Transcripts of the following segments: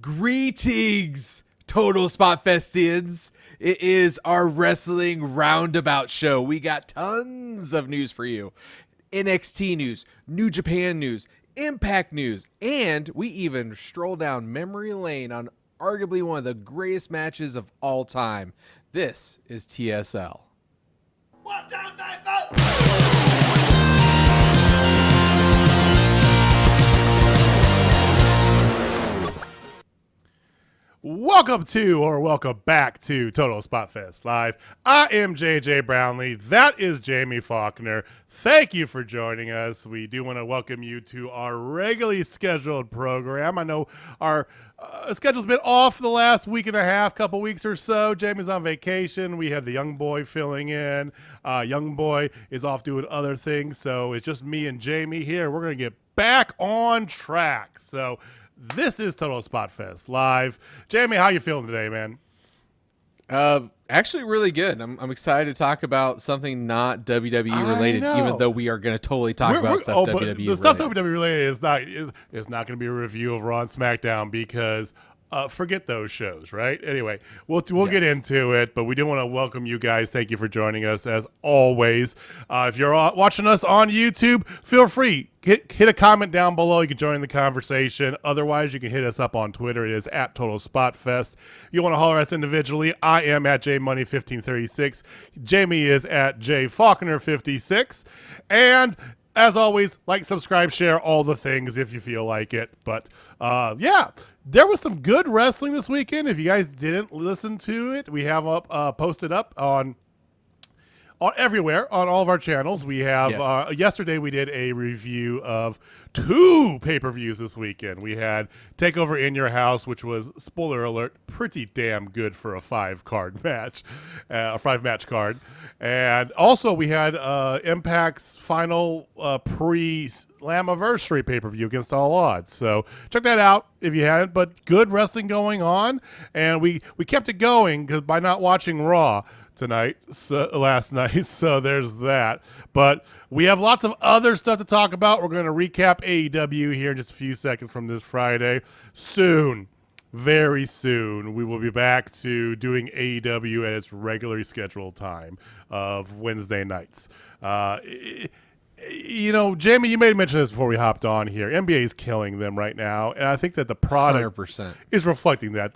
Greetings, Total Spotfestians. It is our wrestling roundabout show. We got tons of news for you. NXT news, New Japan news, Impact news, and we even stroll down memory lane on arguably one of the greatest matches of all time. This is TSL. 1, 2, 3, 4. Welcome back to Total Spotfest Live. I am JJ Brownlee. That is Jamie Faulkner. Thank you for joining us. We do want to welcome you to our regularly scheduled program. I know our schedule's been off the last week and a half, couple weeks or so. Jamie's on vacation. We had the young boy filling in. Young boy is off doing other things, so it's just me and Jamie here. We're going to get back on track. So this is Total Spotfest Live. Jamie, how you feeling today, man? Actually really good. I'm excited to talk about something not WWE related, even though we are going to totally talk about stuff WWE related. The stuff WWE related is not going to be a review of Raw and SmackDown because forget those shows, right? Anyway, we'll get into it, but we do want to welcome you guys. Thank you for joining us as always. If you're watching us on YouTube, feel free. Hit a comment down below. You can join the conversation. Otherwise, you can hit us up on Twitter. It is at Total Spotfest. You want to holler at us individually. I am at JMoney1536. Jamie is at JFaulkner56. And as always, like, subscribe, share, all the things if you feel like it. But yeah, there was some good wrestling this weekend. If you guys didn't listen to it, we have posted up on everywhere on all of our channels. We have yesterday we did a review of 2 pay-per-views this weekend. We had Takeover in Your House, which was, spoiler alert, pretty damn good for a 5-card match, a 5-match card. And also we had Impact's final pre-Slammiversary pay-per-view against all odds. So check that out if you hadn't. But good wrestling going on, and we kept it going because by not watching Raw last night, so there's that. But we have lots of other stuff to talk about. We're going to recap AEW here in just a few seconds from this Friday. Soon, very soon, we will be back to doing AEW at its regularly scheduled time of Wednesday nights. You know, Jamie, you may have mentioned this before we hopped on here. NBA is killing them right now, and I think that the product 100% is reflecting that.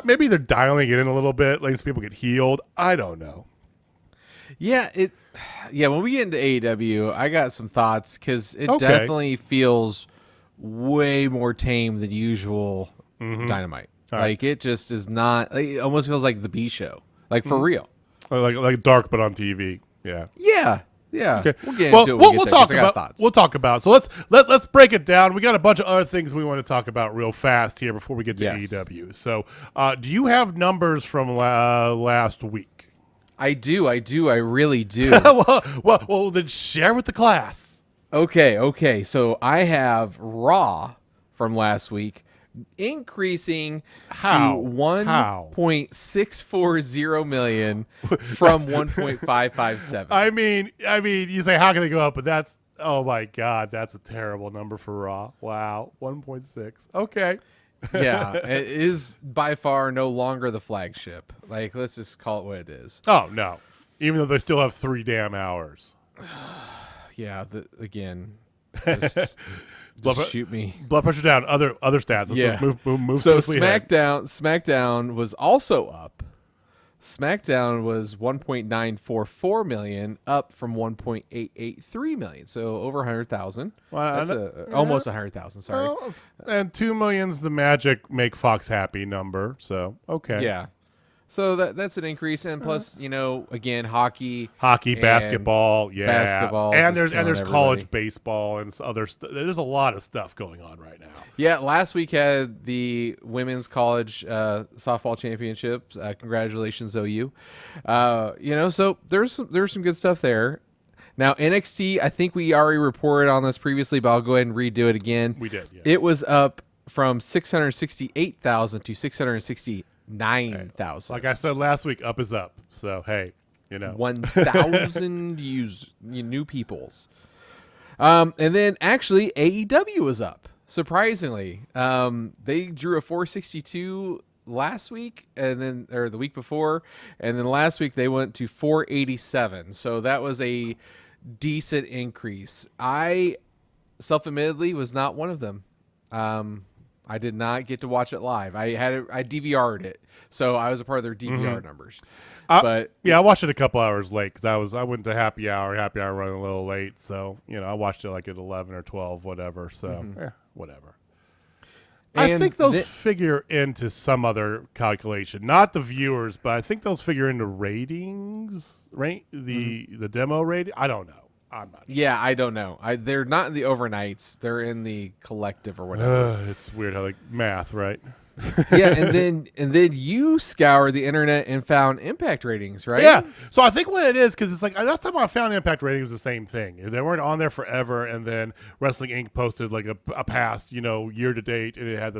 Maybe they're dialing it in a little bit, like people get healed. I don't know. Yeah, when we get into AEW, I got some thoughts because it definitely feels way more tame than usual Dynamite. Like, it just is not, it almost feels like the B show, like for real. Like dark, but on TV. Yeah. Yeah. Yeah. Okay. We'll get into it. We'll talk about. So let's break it down. We got a bunch of other things we want to talk about real fast here before we get to AEW. So, do you have numbers from last week? I do. I really do. well, then share with the class. Okay. So I have Raw from last week increasing to 1.640 million from 1.557. I mean, you say how can they go up, but that's, oh my God, that's a terrible number for Raw. Wow, 1.6. Okay. Yeah, it is by far no longer the flagship. Like, let's just call it what it is. Oh no, even though they still have 3 damn hours. Yeah. Again. Just shoot me. Blood pressure down. Other stats. Let's move. So SmackDown was also up. SmackDown was 1.944 million, up from 1.883 million. So over 100,000. Well, that's almost 100,000. Sorry. Well, and 2 million's the magic make Fox happy number. So okay. Yeah. So that's an increase, and plus, again, hockey, basketball, and there's college baseball and other. There's a lot of stuff going on right now. Yeah, last week had the women's college softball championships. Congratulations, OU. So there's some good stuff there. Now NXT, I think we already reported on this previously, but I'll go ahead and redo it again. We did. Yeah. It was up from 668,000 to 669,000. Like I said last week, up is up. So hey, 1,000 new peoples. And then actually AEW was up. surprisingly. They drew a 462 last week, and then or the week before, and then last week they went to 487. So that was a decent increase. I self-admittedly was not one of them. I did not get to watch it live. I DVR'd it, so I was a part of their DVR numbers. But I watched it a couple hours late because I went to happy hour running a little late, so I watched it like at 11 or 12, whatever. So whatever. I And think those figure into some other calculation, not the viewers, but I think those figure into ratings, right? The demo rating. I don't know. I'm not sure. Yeah, I don't know. They're not in the overnights. They're in the collective or whatever. It's weird how like math, right? Yeah, and then you scoured the internet and found Impact ratings, right? Yeah. So I think what it is, because it's like last time I found Impact ratings was the same thing. They weren't on there forever, and then Wrestling Inc. posted like a past, year to date, and it had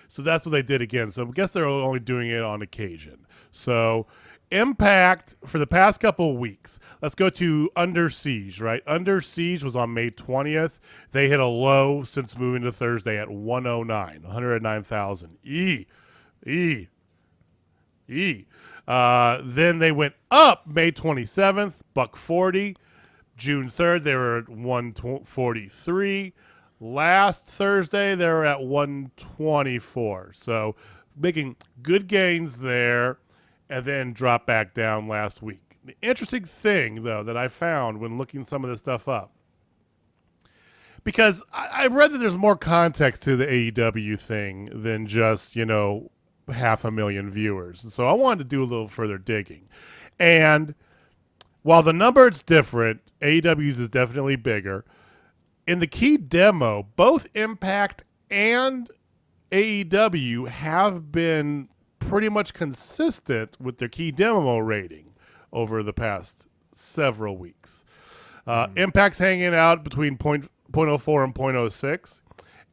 so that's what they did again. So I guess they're only doing it on occasion. So Impact for the past couple of weeks. Let's go to Under Siege, right? Under Siege was on May 20th. They hit a low since moving to Thursday at 109,000. Then they went up May 27th, $140. June 3rd, they were at 143. Last Thursday, they were at 124. So making good gains there. And then drop back down last week. The interesting thing, though, that I found when looking some of this stuff up, because I read that there's more context to the AEW thing than just, 500,000 viewers. And so I wanted to do a little further digging. And while the number is different, AEW's is definitely bigger. In the key demo, both Impact and AEW have been pretty much consistent with their key demo rating over the past several weeks. Impact's hanging out between 0.04 and 0.06,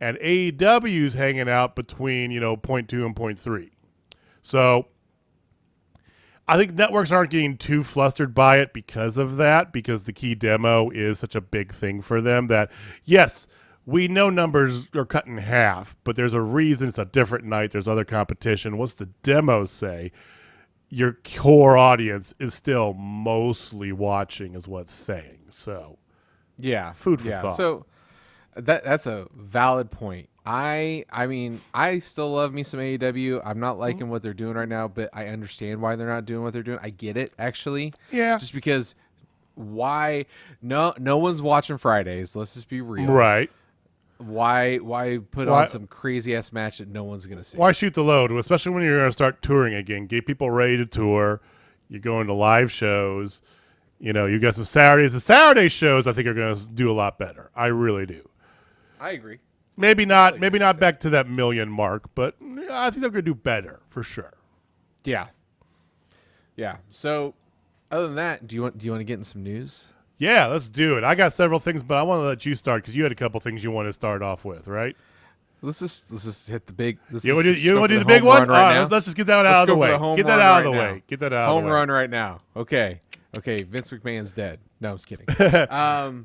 and AEW's hanging out between 0.2 and 0.3. So I think networks aren't getting too flustered by it because of that, because the key demo is such a big thing for them that, yes, we know numbers are cut in half, but there's a reason it's a different night. There's other competition. What's the demo say? Your core audience is still mostly watching is what's saying. So, Yeah. Food for thought. So that's a valid point. I mean, I still love me some AEW. I'm not liking what they're doing right now, but I understand why they're not doing what they're doing. I get it, actually. Yeah. Just because why no one's watching Fridays. Let's just be real. Right. Why put on some crazy ass match that no one's gonna see? Why shoot the load, especially when you're going to start touring again? Get people ready to tour. You're going to live shows. You got some Saturdays. The Saturday shows I think are going to do a lot better. I really do. I agree. Maybe not back to that million mark, but I think they're going to do better for sure. Yeah. Yeah. So, other than that, do you want to get in some news? Yeah, let's do it. I got several things, but I want to let you start because you had a couple things you want to start off with, right? Let's just hit the big. You want to do the big one? Right now. Let's just get that one out of the way. Get that out of the way. Get that out of the way. Home run right now. Okay. Vince McMahon's dead. No, I'm just kidding.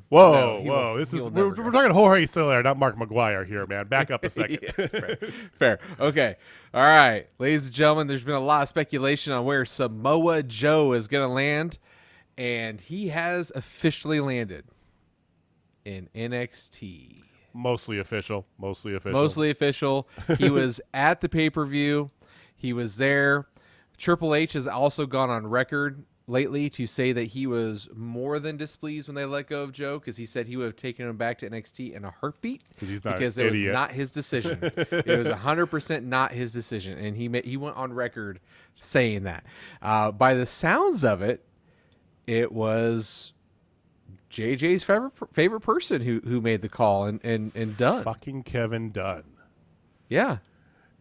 Whoa. We're talking Jorge Soler, not Mark McGuire here, man. Back up a second. Yeah, fair. Okay. All right, ladies and gentlemen. There's been a lot of speculation on where Samoa Joe is going to land, and he has officially landed in NXT. Mostly official. He was at the pay-per-view. He was there. Triple H has also gone on record lately to say that he was more than displeased when they let go of Joe, because he said he would have taken him back to NXT in a heartbeat because it was not his decision. It was 100% not his decision, and he went on record saying that. By the sounds of it, it was JJ's favorite person who made the call and Dunn. Fucking Kevin Dunn. Yeah.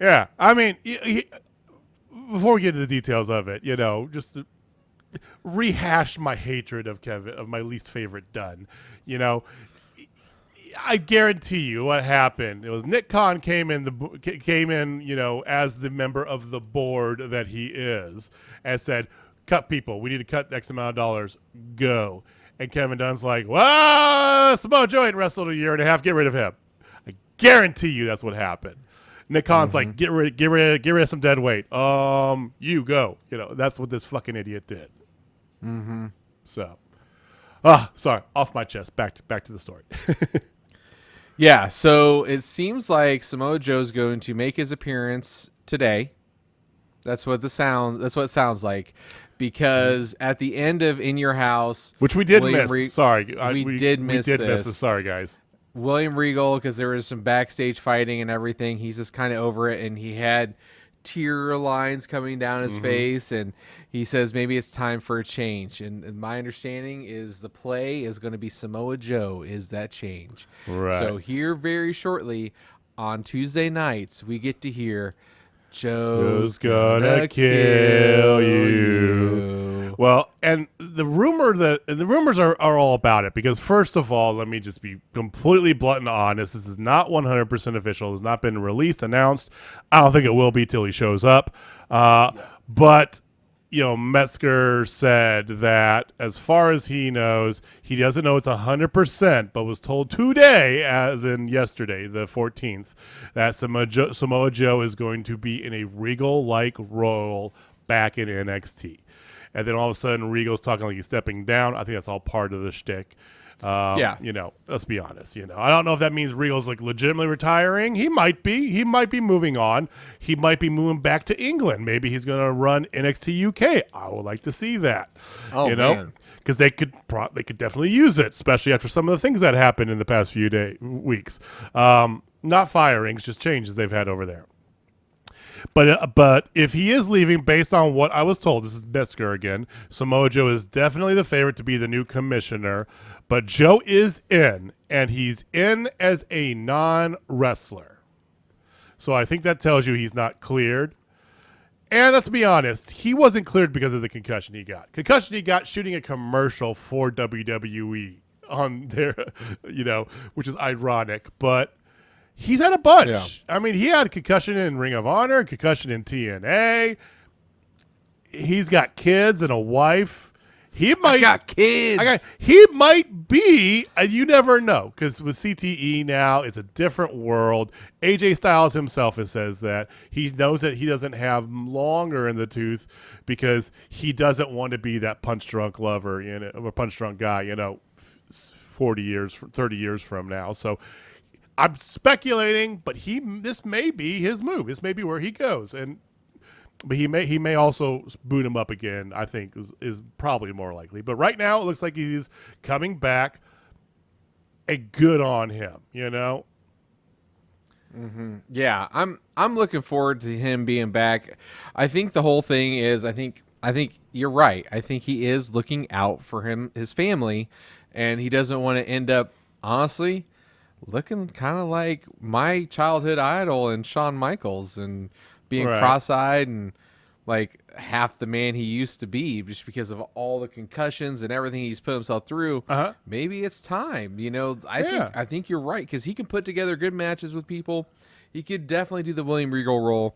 Yeah. I mean, before we get into the details of it, just to rehash my hatred of Kevin, of my least favorite Dunn, I guarantee you what happened. It was Nick Khan came in, as the member of the board that he is, and said, cut people. We need to cut X amount of dollars. Go. And Kevin Dunn's like, well, Samoa Joe ain't wrestled a year and a half. Get rid of him. I guarantee you that's what happened. Nick Khan's like, get rid of some dead weight. You go. That's what this fucking idiot did. Mm-hmm. So, sorry, off my chest. Back to the story. Yeah, so it seems like Samoa Joe's going to make his appearance today. That's what it sounds like, because at the end of In Your House, which we did miss. Sorry, we did miss this. Sorry, guys. William Regal, because there was some backstage fighting and everything, he's just kind of over it, and he had tear lines coming down his face, and he says maybe it's time for a change. And my understanding is the play is going to be Samoa Joe is that change. Right. So here very shortly on Tuesday nights, we get to hear Joe's gonna kill you. Well, and the rumors are all about it, because first of all, let me just be completely blunt and honest. This is not 100% official. It's not been released, announced. I don't think it will be till he shows up. But Metzger said that as far as he knows, he doesn't know it's 100%, but was told today, as in yesterday, the 14th, that Samoa Joe is going to be in a Regal-like role back in NXT. And then all of a sudden, Regal's talking like he's stepping down. I think that's all part of the shtick. Let's be honest. I don't know if that means Regal's like legitimately retiring. He might be. He might be moving on. He might be moving back to England. Maybe he's going to run NXT UK. I would like to see that. Oh, man. Because they could definitely use it, especially after some of the things that happened in the past few weeks. Not firings, just changes they've had over there. But if he is leaving, based on what I was told, this is Metzger again, Samoa Joe is definitely the favorite to be the new commissioner. But Joe is in, and he's in as a non-wrestler. So I think that tells you he's not cleared. And let's be honest, he wasn't cleared because of the concussion he got. Concussion he got shooting a commercial for WWE on there, which is ironic. But he's had a bunch. Yeah. I mean, he had concussion in Ring of Honor, concussion in TNA. He's got kids and a wife. He might got kids. He might be, and you never know, because with CTE now, it's a different world. AJ Styles himself says that he knows that he doesn't have longer in the tooth because he doesn't want to be that punch drunk lover, or punch drunk guy, 40 years, 30 years from now. So I'm speculating, but this may be his move. This may be where he goes, but he may also boot him up again. I think is probably more likely. But right now, it looks like he's coming back. A good on him, Mm-hmm. Yeah, I'm looking forward to him being back. I think the whole thing is, I think you're right. I think he is looking out for his family, and he doesn't want to end up, honestly, looking kind of like my childhood idol and Shawn Michaels, and being cross-eyed and like half the man he used to be, just because of all the concussions and everything he's put himself through. Maybe it's time. I think you're right, because he can put together good matches with people. He could definitely do the William Regal role,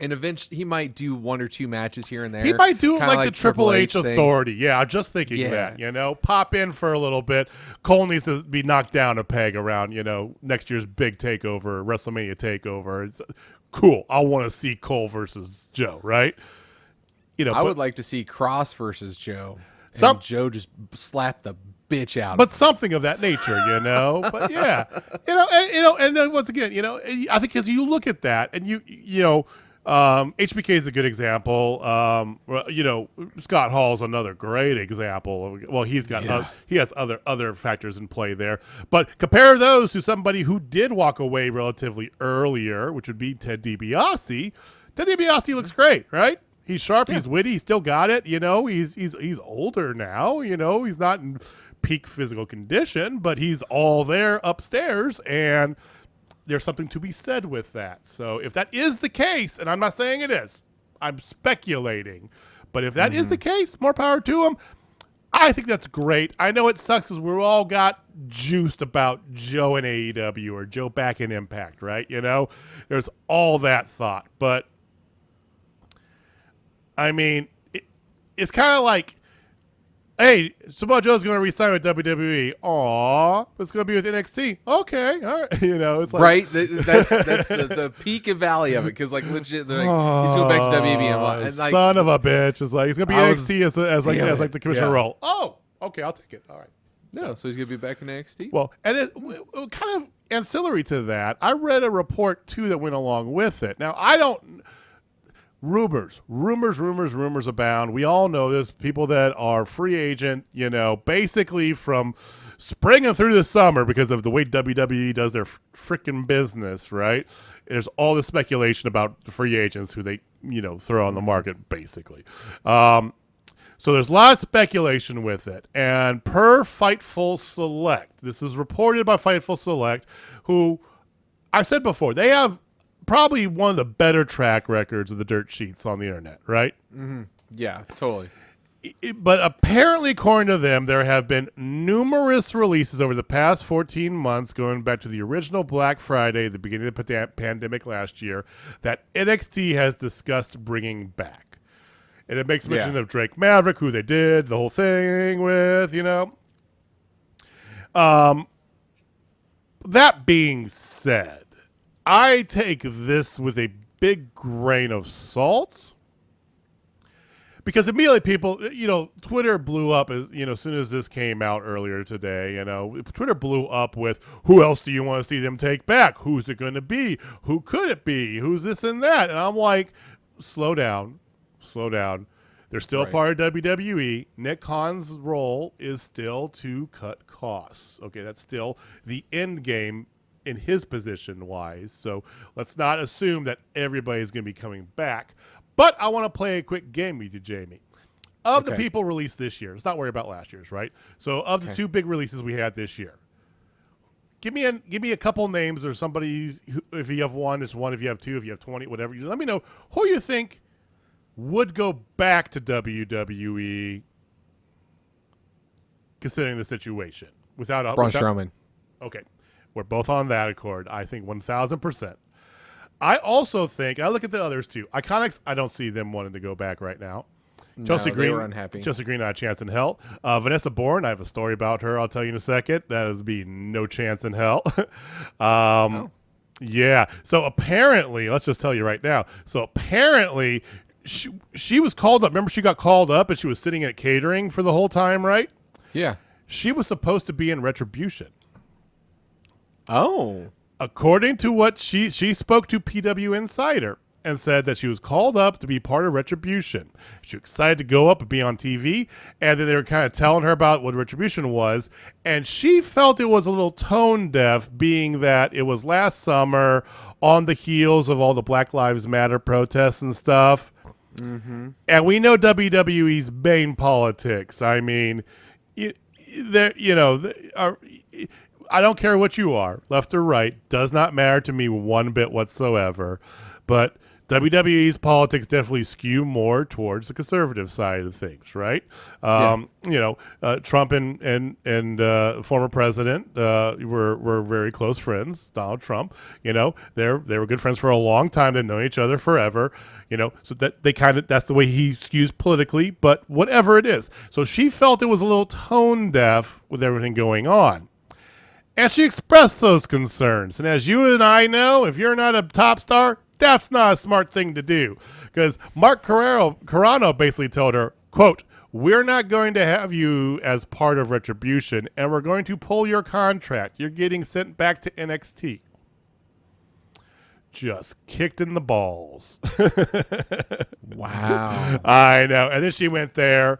and eventually he might do one or two matches here and there. He might do it like the Triple H thing. Authority. Yeah, I'm just thinking that. Pop in for a little bit. Cole needs to be knocked down a peg around next year's big takeover, WrestleMania takeover. It's cool. I want to see Cole versus Joe, right? I would like to see Cross versus Joe. And Joe just slapped the bitch out. But something of that nature, But yeah, and then once again, I think because you look at that and HBK is a good example. Scott Hall is another great example. Well, he has other factors in play there. But compare those to somebody who did walk away relatively earlier, which would be Ted DiBiase. Ted DiBiase looks great, right? He's sharp. He's witty. He's still got it. He's older now. He's not in peak physical condition, but he's all there upstairs, and there's something to be said with that. So if that is the case, and I'm not saying it is, I'm speculating, but if that is the case, more power to him. I think that's great. I know it sucks because we're all got juiced about Joe in AEW or Joe back in Impact, right? There's all that thought, but I mean, it's kind of like Hey, Samoa Joe's going to re-sign with WWE. Aw, it's going to be with NXT. Okay, all right. It's like Right? That's the peak and valley of it, because like legit, they're like, he's going back to WWE, and like, son of a bitch is like he's going to be NXT as the commissioner Yeah. role. Oh, okay, I'll take it. All right. no, so he's going to be back in NXT. Well, and then kind of ancillary to that, I read a report too that went along with it. Now, I don't. Rumors abound. We all know there's people that are free agent, basically from spring and through the summer because of the way WWE does their freaking business, right? There's all this speculation about the free agents who they, throw on the market, basically. So there's a lot of speculation with it. And per Fightful Select, this is reported by Fightful Select, who I've said before, they have probably one of the better track records of the dirt sheets on the internet, right? Yeah, totally. But apparently, according to them, there have been numerous releases over the past 14 months, going back to the original Black Friday, the beginning of the pandemic last year, that NXT has discussed bringing back. And it makes mention of Drake Maverick, who they did the whole thing with, That being said, I take this with a big grain of salt because immediately people, Twitter blew up as soon as this came out earlier today. Twitter blew up with who else do you want to see them take back? Who's it going to be? Who could it be? Who's this and that? And I'm like, slow down. They're still part of WWE. Nick Khan's role is still to cut costs. Okay, that's still the end game in his position wise. So let's not assume that everybody's going to be coming back. But I want to play a quick game with you, Jamie. Of the people released this year, let's not worry about last year's, right? So of the two big releases we had this year, give me a couple names or somebody's. If you have one, it's one. If you have two, if you have 20, whatever. Let me know who you think would go back to WWE, considering the situation without a Braun Strowman. Okay. We're both on that accord. I think 1,000%. I also think, I look at the others too. Iconics, I don't see them wanting to go back right now. Chelsea Green, they were unhappy. Chelsea Green, not a chance in hell. Vanessa Bourne, I have a story about her. I'll tell you in a second. That is be no chance in hell. Yeah. So apparently, let's just tell you right now. So apparently, she was called up. Remember, she got called up and she was sitting at catering for the whole time, right? Yeah. She was supposed to be in Retribution. Oh. According to what she spoke to PW Insider and said that she was called up to be part of Retribution. She was excited to go up and be on TV, and then they were kind of telling her about what Retribution was, and she felt it was a little tone deaf, being that it was last summer on the heels of all the Black Lives Matter protests and stuff. Mm-hmm. And we know WWE's main politics. I mean, I don't care what you are, left or right, does not matter to me one bit whatsoever. But WWE's politics definitely skew more towards the conservative side of things, right? Trump and former president were very close friends. Donald Trump, they were good friends for a long time. They've known each other forever. So that that's the way he skews politically. But whatever it is, so she felt it was a little tone deaf with everything going on. And she expressed those concerns. And as you and I know, if you're not a top star, that's not a smart thing to do. Because Mark Carrano basically told her, quote, "We're not going to have you as part of Retribution, and we're going to pull your contract. You're getting sent back to NXT." Just kicked in the balls. Wow. I know. And then she went there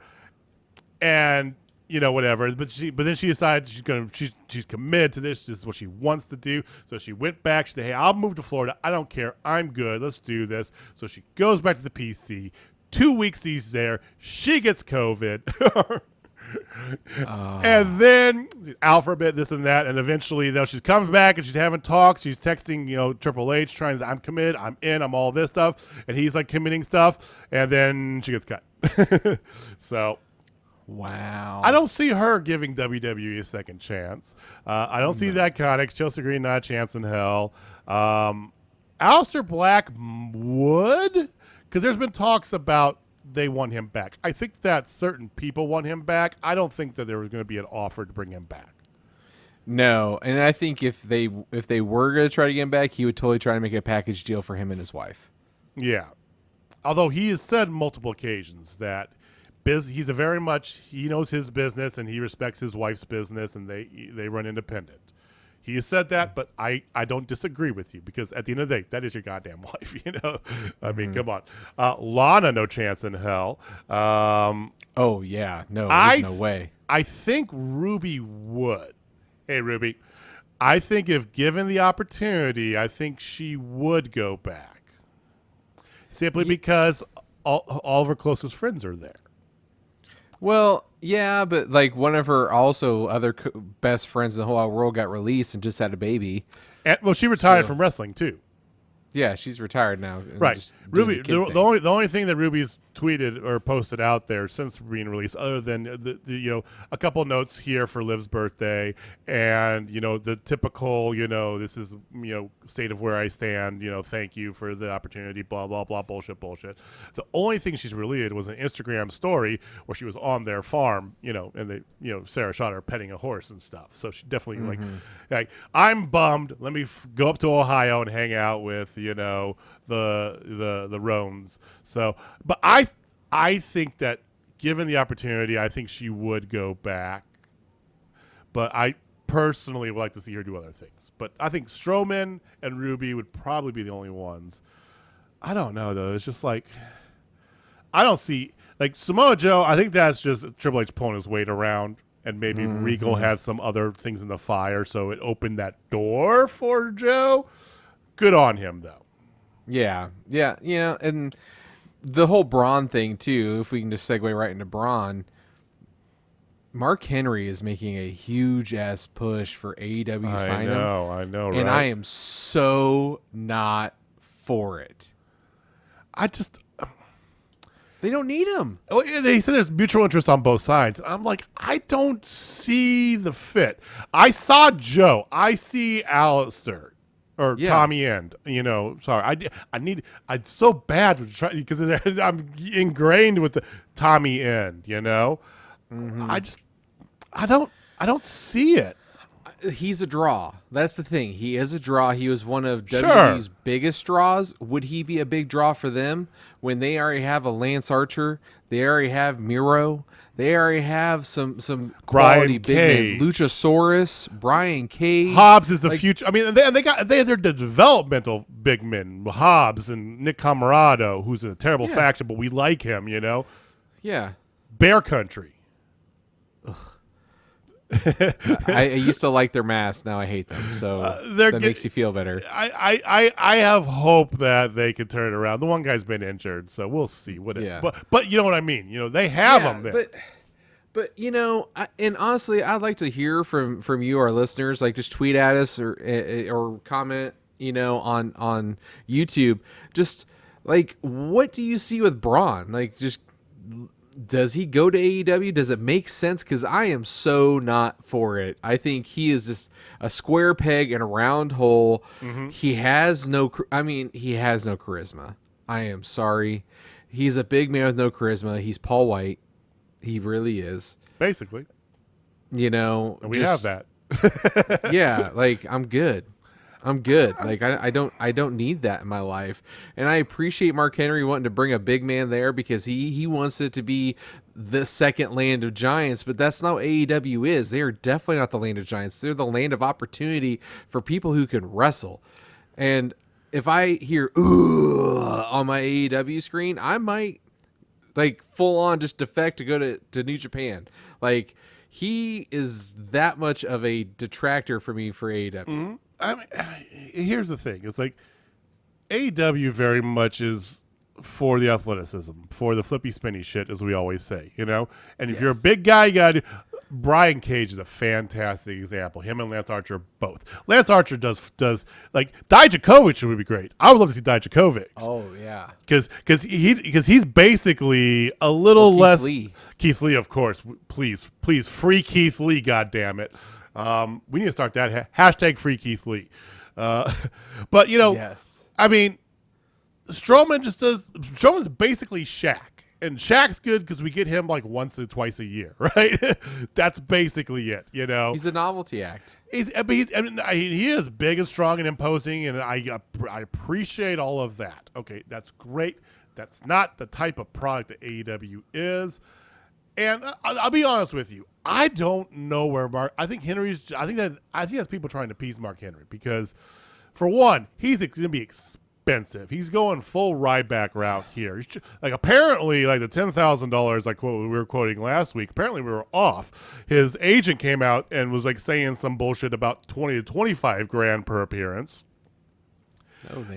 and whatever. But then she decided she's committed to this. This is what she wants to do. So she went back. She said, "Hey, I'll move to Florida. I don't care. I'm good. Let's do this." So she goes back to the PC. 2 weeks she's there. She gets COVID. And then out for a bit, this and that, and eventually, though, she comes back and she's having talks. She's texting, Triple H, trying to say, "I'm committed. I'm in. I'm all this stuff," and he's like committing stuff, and then she gets cut. So. Wow. I don't see her giving WWE a second chance. I don't see the Iconics. Chelsea Green, not a chance in hell. Aleister Black would, because there's been talks about they want him back. I think that certain people want him back. I don't think that there was going to be an offer to bring him back. No, and I think if they were going to try to get him back, he would totally try to make a package deal for him and his wife. Yeah. Although he has said multiple occasions that he's he knows his business and he respects his wife's business and they run independent. He has said that, but I don't disagree with you because at the end of the day, that is your goddamn wife, you know? I mean, come on. Lana, no chance in hell. Oh, yeah. No, there's no way. I think Ruby would. Hey, Ruby. I think if given the opportunity, I think she would go back. Simply because all of her closest friends are there. Well, yeah, but like one of her also other best friends in the whole world got released and just had a baby. And, well, she retired from wrestling too. Yeah, she's retired now. Right. Ruby, the only thing that Ruby's tweeted or posted out there since being released, other than the a couple notes here for Liv's birthday, and the typical this is state of where I stand, thank you for the opportunity, blah blah blah, bullshit. The only thing she's related was an Instagram story where she was on their farm, and they Sarah shot her petting a horse and stuff. So she definitely like I'm bummed. Let me go up to Ohio and hang out with the Roans. So, but I think that given the opportunity, I think she would go back. But I personally would like to see her do other things. But I think Strowman and Ruby would probably be the only ones. I don't know though. It's just like I don't see like Samoa Joe. I think that's just Triple H pulling his weight around. And maybe Regal had some other things in the fire, so it opened that door for Joe. Good on him, though. Yeah, and the whole Braun thing, too, if we can just segue right into Braun, Mark Henry is making a huge-ass push for AEW to sign him. I know, right? And I am so not for it. They don't need him. Well, they said there's mutual interest on both sides. I'm like, I don't see the fit. I saw Joe. I see Alistair. Or Tommy End, sorry. I'm so bad because I'm ingrained with the Tommy End, I don't see it. He's a draw. That's the thing. He is a draw. He was one of WWE's biggest draws. Would he be a big draw for them when they already have a Lance Archer? They already have Miro. They already have some quality big men. Luchasaurus, Brian Cage. Hobbs is the future. I mean, they had their developmental big men, Hobbs and Nick Camarado, who's a terrible faction, but we like him, Yeah. Bear Country. Ugh. I used to like their masks. Now I hate them. So that makes you feel better. I have hope that they can turn it around. The one guy's been injured, so we'll see. But you know what I mean. They have them there. But and honestly, I'd like to hear from you, our listeners. Like, just tweet at us or comment. On YouTube. Just like, what do you see with Braun? Like, just. Does he go to AEW? Does it make sense? Because I am so not for it. I think he is just a square peg in a round hole. Mm-hmm. He has no charisma. I am sorry. He's a big man with no charisma. He's Paul White. He really is. Basically. We have that. Yeah, like I'm good. Like I don't need that in my life. And I appreciate Mark Henry wanting to bring a big man there because he wants it to be the second land of giants, but that's not what AEW is. They are definitely not the land of giants. They're the land of opportunity for people who can wrestle. And if I hear on my AEW screen, I might like full on just defect to go to New Japan. Like, he is that much of a detractor for me for AEW. Mm-hmm. I mean, here's the thing. It's like AEW very much is for the athleticism, for the flippy spinny shit, as we always say, And if you're a big guy, you got to. Brian Cage is a fantastic example. Him and Lance Archer both. Lance Archer does like Dijakovic would be great. I would love to see Dijakovic. Oh yeah, because he's basically a little less. Keith Lee, of course. Please, free Keith Lee. God damn it. We need to start that hashtag free Keith Lee. But yes. I mean, Strowman's basically Shaq. And Shaq's good because we get him like once or twice a year, right? That's basically it, you know. He's a novelty act. He is big and strong and imposing, and I appreciate all of that. Okay, that's great. That's not the type of product that AEW is. And I'll be honest with you. I don't know where Mark. I think that's people trying to appease Mark Henry because, for one, he's going to be expensive. He's going full Ryback route here. Like apparently, like the $10,000 like we were quoting last week. Apparently, we were off. His agent came out and was like saying some bullshit about 20 to 25 grand per appearance.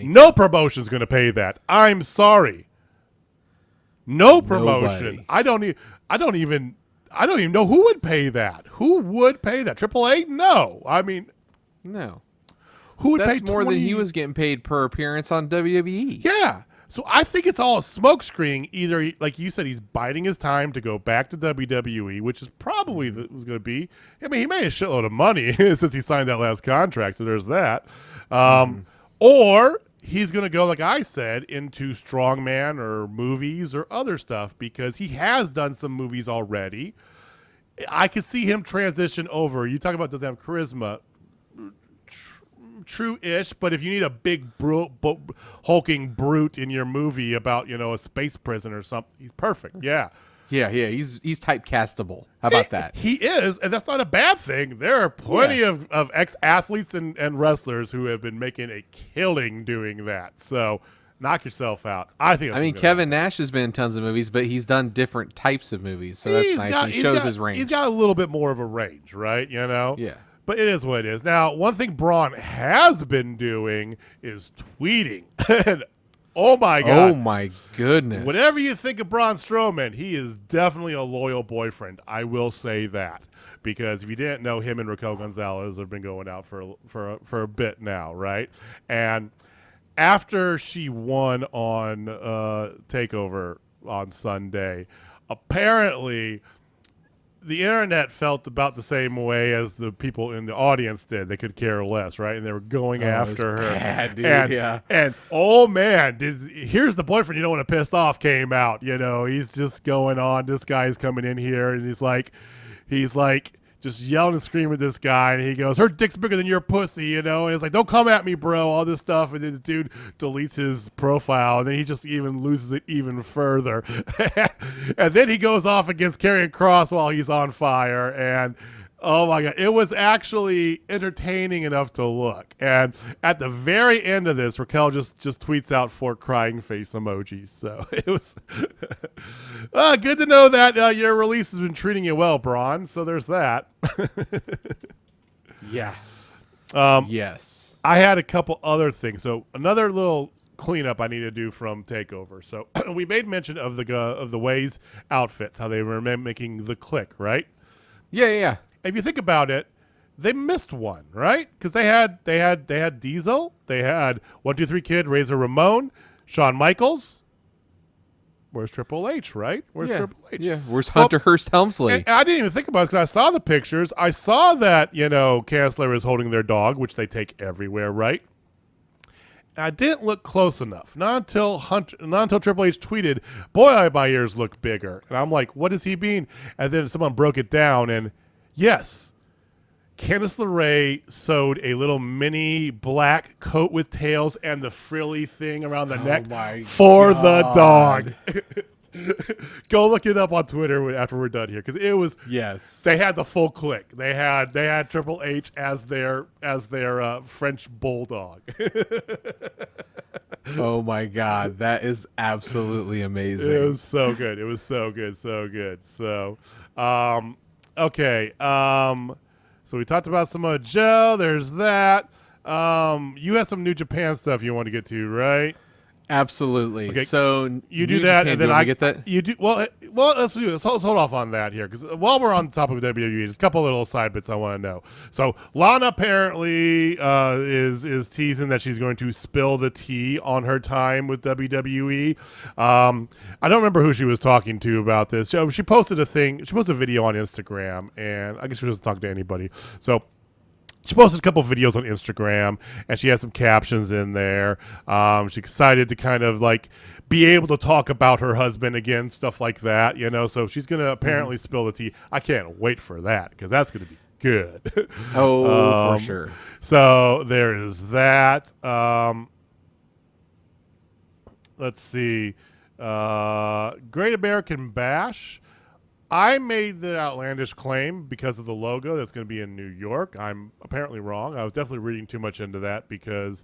No promotion's going to pay that. I'm sorry. No promotion. Nobody. I don't even know who would pay that. Who would pay that? AAA? No. I mean, no. Who would That's pay more than he was getting paid per appearance on WWE. Yeah. So I think it's all a smokescreen. Either, like you said, he's biding his time to go back to WWE, which is probably was going to be. I mean, he made a shitload of money since he signed that last contract, so there's that. Or he's going to go, like I said, into strongman or movies or other stuff because he has done some movies already. I could see him transition over. You talk about doesn't have charisma. True-ish, but if you need a big hulking brute in your movie about, a space prison or something, he's perfect. Yeah. Yeah, he's typecastable. How about that? He is, and that's not a bad thing. There are plenty of ex-athletes and wrestlers who have been making a killing doing that. So knock yourself out. I think. Kevin Nash has been in tons of movies, but he's done different types of movies, so that's nice. He shows his range. He's got a little bit more of a range, right? Yeah. But it is what it is. Now, one thing Braun has been doing is tweeting. And, oh, my God. Oh, my goodness. Whatever you think of Braun Strowman, he is definitely a loyal boyfriend. I will say that. Because if you didn't know, him and Raquel Gonzalez have been going out for a bit now, right? And after she won on TakeOver on Sunday, apparently the internet felt about the same way as the people in the audience did. They could care less, right? And they were going after her. Bad, dude, and oh man, here's the boyfriend you don't want to piss off came out. He's just going on. This guy's coming in here, and he's like just yelling and screaming at this guy, and he goes, "Her dick's bigger than your pussy," and it's like, "Don't come at me, bro," all this stuff, and then the dude deletes his profile, and then he just even loses it even further. And then he goes off against Karrion Kross while he's on fire, and oh my God, it was actually entertaining enough to look. And at the very end of this, Raquel just tweets out 4 crying face emojis. So it was good to know that your release has been treating you well, Braun. So there's that. Yeah. Yes. I had a couple other things. So another little cleanup I need to do from TakeOver. So we made mention of the Waze outfits, how they were making the click, right? Yeah. If you think about it, they missed one, right? Because they had Diesel, they had 1-2-3 Kid, Razor Ramon, Shawn Michaels. Where's Triple H, right? Where's Triple H? Yeah. Where's Hunter Hearst Helmsley? And I didn't even think about it because I saw the pictures. I saw that Canceller is holding their dog, which they take everywhere, right? And I didn't look close enough. Not until Triple H tweeted, "Boy, my ears look bigger," and I'm like, "What does he mean?" And then someone broke it down and. Yes, Candice LeRae sewed a little mini black coat with tails and the frilly thing around the neck for the dog. Go look it up on Twitter after we're done here, because it was. Yes, they had the full click. They had Triple H as their French bulldog. Oh my God, that is absolutely amazing. It was so good. So, okay. So we talked about Samoa Joe. There's that. You have some New Japan stuff you want to get to, right? Absolutely. Okay. So you do that, and then I get that. You do well. Let's do this. Let's hold off on that here, because while we're on the topic of WWE, there's a couple little side bits I want to know. So Lana apparently is teasing that she's going to spill the tea on her time with WWE. I don't remember who she was talking to about this. So she posted a thing. She posted a video on Instagram, and I guess she wasn't talking to anybody. So She posted a couple videos on Instagram, and she has some captions in there. She's excited to kind of like be able to talk about her husband again, stuff like that, you know. So she's going to apparently spill the tea. I can't wait for that because that's going to be good. Oh, for sure. So there is that. Let's see. Great American Bash. I made the outlandish claim because of the logo that's going to be in New York. I'm apparently wrong. I was definitely reading too much into that because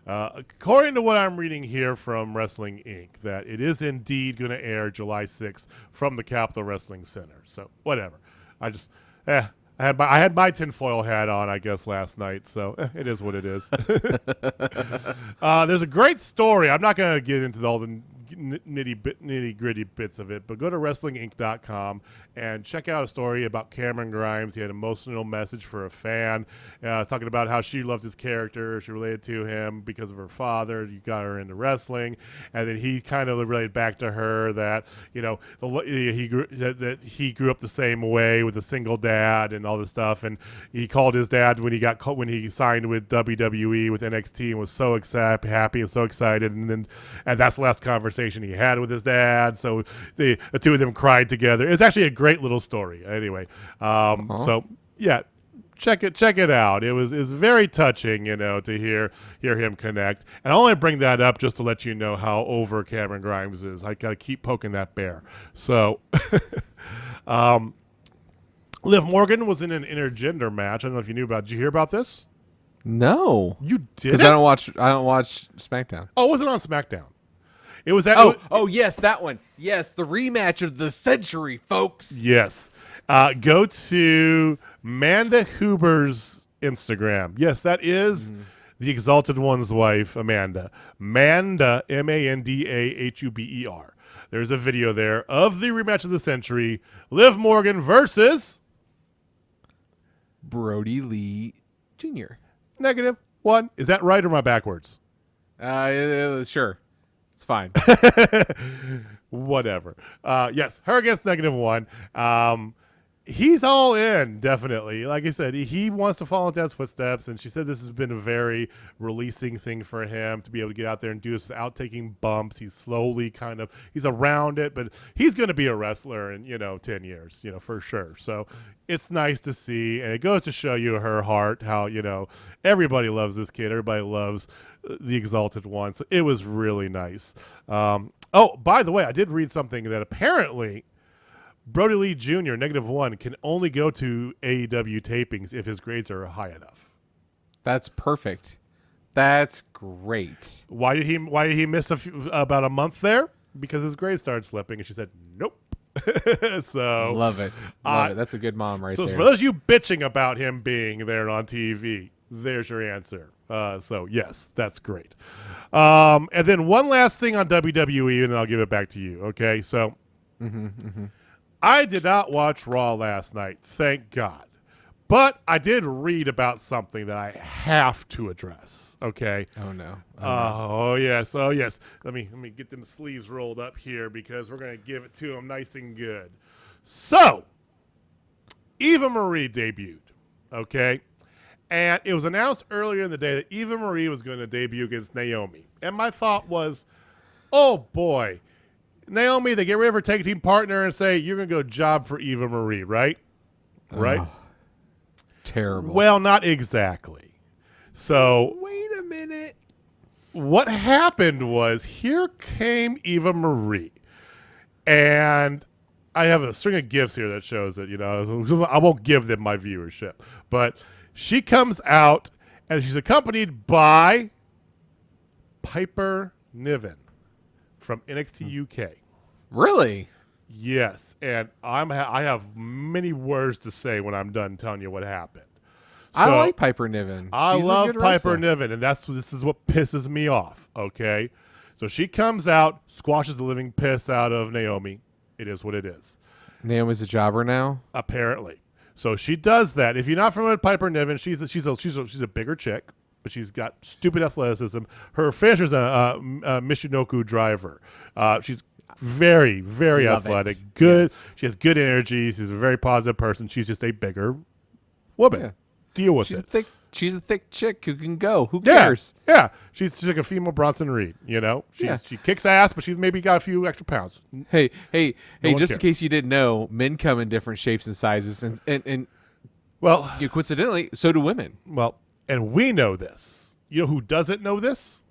according to what I'm reading here from Wrestling Inc., that it is indeed going to air July 6th from the Capitol Wrestling Center. So whatever. I had my tinfoil hat on, I guess, last night, so it is what it is. There's a great story. I'm not going to get into all the nitty-gritty bits of it, but go to WrestlingInc.com and check out a story about Cameron Grimes. He had an emotional message for a fan, talking about how she loved his character. She related to him because of her father. You got her into wrestling, and then he kind of related back to her that, you know, that he grew up the same way with a single dad and all this stuff. And he called his dad when he signed with WWE with NXT and was so happy and so excited. And that's the last conversation he had with his dad. So the two of them cried together. It's actually a great little story. Anyway, so yeah, check it out. It was very touching, you know, to hear him connect. And I only bring that up just to let you know how over Cameron Grimes is. I gotta keep poking that bear. So, Liv Morgan was in an intergender match. I don't know if you knew about. Did you hear about this? No, You did? because I don't watch SmackDown. Oh, was it on SmackDown? It was at. Oh, yes, that one. Yes, the rematch of the century, folks. Yes. Go to Manda Huber's Instagram. Yes, that is the Exalted One's wife, Amanda. Manda, MandaHuber. There's a video there of the rematch of the century. Liv Morgan versus Brody Lee Jr. -1. Is that right or am I backwards? Sure. It's fine. Whatever. Yes, her against -1. He's all in, definitely. Like I said, he wants to follow in Dad's footsteps, and she said this has been a very releasing thing for him to be able to get out there and do this without taking bumps. He's slowly he's around it, but he's going to be a wrestler in, 10 years, for sure. So it's nice to see, and it goes to show you her heart, how, everybody loves this kid. Everybody loves the Exalted One. So it was really nice. Oh, by the way, I did read something that apparently Brody Lee Jr. -1 can only go to AEW tapings if his grades are high enough. That's perfect. That's great. Why did he miss about a month there? Because his grades started slipping, and she said nope. So love it. That's a good mom right there. So there. for those of you bitching about him being there on TV, there's your answer. So yes, that's great. And then one last thing on WWE, and then I'll give it back to you. Okay, so. I did not watch Raw last night, thank God. But I did read about something that I have to address, okay? Oh, no. Oh, yes. Oh, yes. Let me get them sleeves rolled up here because we're going to give it to them nice and good. So, Ave Marie debuted, okay? And it was announced earlier in the day that Ave Marie was going to debut against Naomi. And my thought was, oh, boy. Naomi, they get rid of her tag team partner and say, you're going to go job for Ave Marie, right? Right? Terrible. Well, not exactly. So, wait a minute. What happened was, here came Ave Marie. And I have a string of gifts here that shows that, I won't give them my viewership. But she comes out, and she's accompanied by Piper Niven from NXT UK. Really? Yes, and I have many words to say when I'm done telling you what happened. I like Piper Niven. I She's love a good Piper wrestler. Niven, and this is what pisses me off, okay? So she comes out, squashes the living piss out of Naomi. It is what it is. Naomi's a jobber now? Apparently. So she does that. If you're not familiar with Piper Niven, she's a bigger chick, but she's got stupid athleticism. Her finisher's a Michinoku driver. She's very, very Love athletic. it. Good. Yes. She has good energy. She's a very positive person. She's just a bigger woman. Yeah. Deal with She's it. a she's a thick chick who can go. Who Yeah, cares? yeah. She's like a female Bronson Reed. She kicks ass, but she's maybe got a few extra pounds. Hey, one just in cares. case you didn't know, men come in different shapes and sizes, and Well, coincidentally, so do women. and we know this. You know who doesn't know this?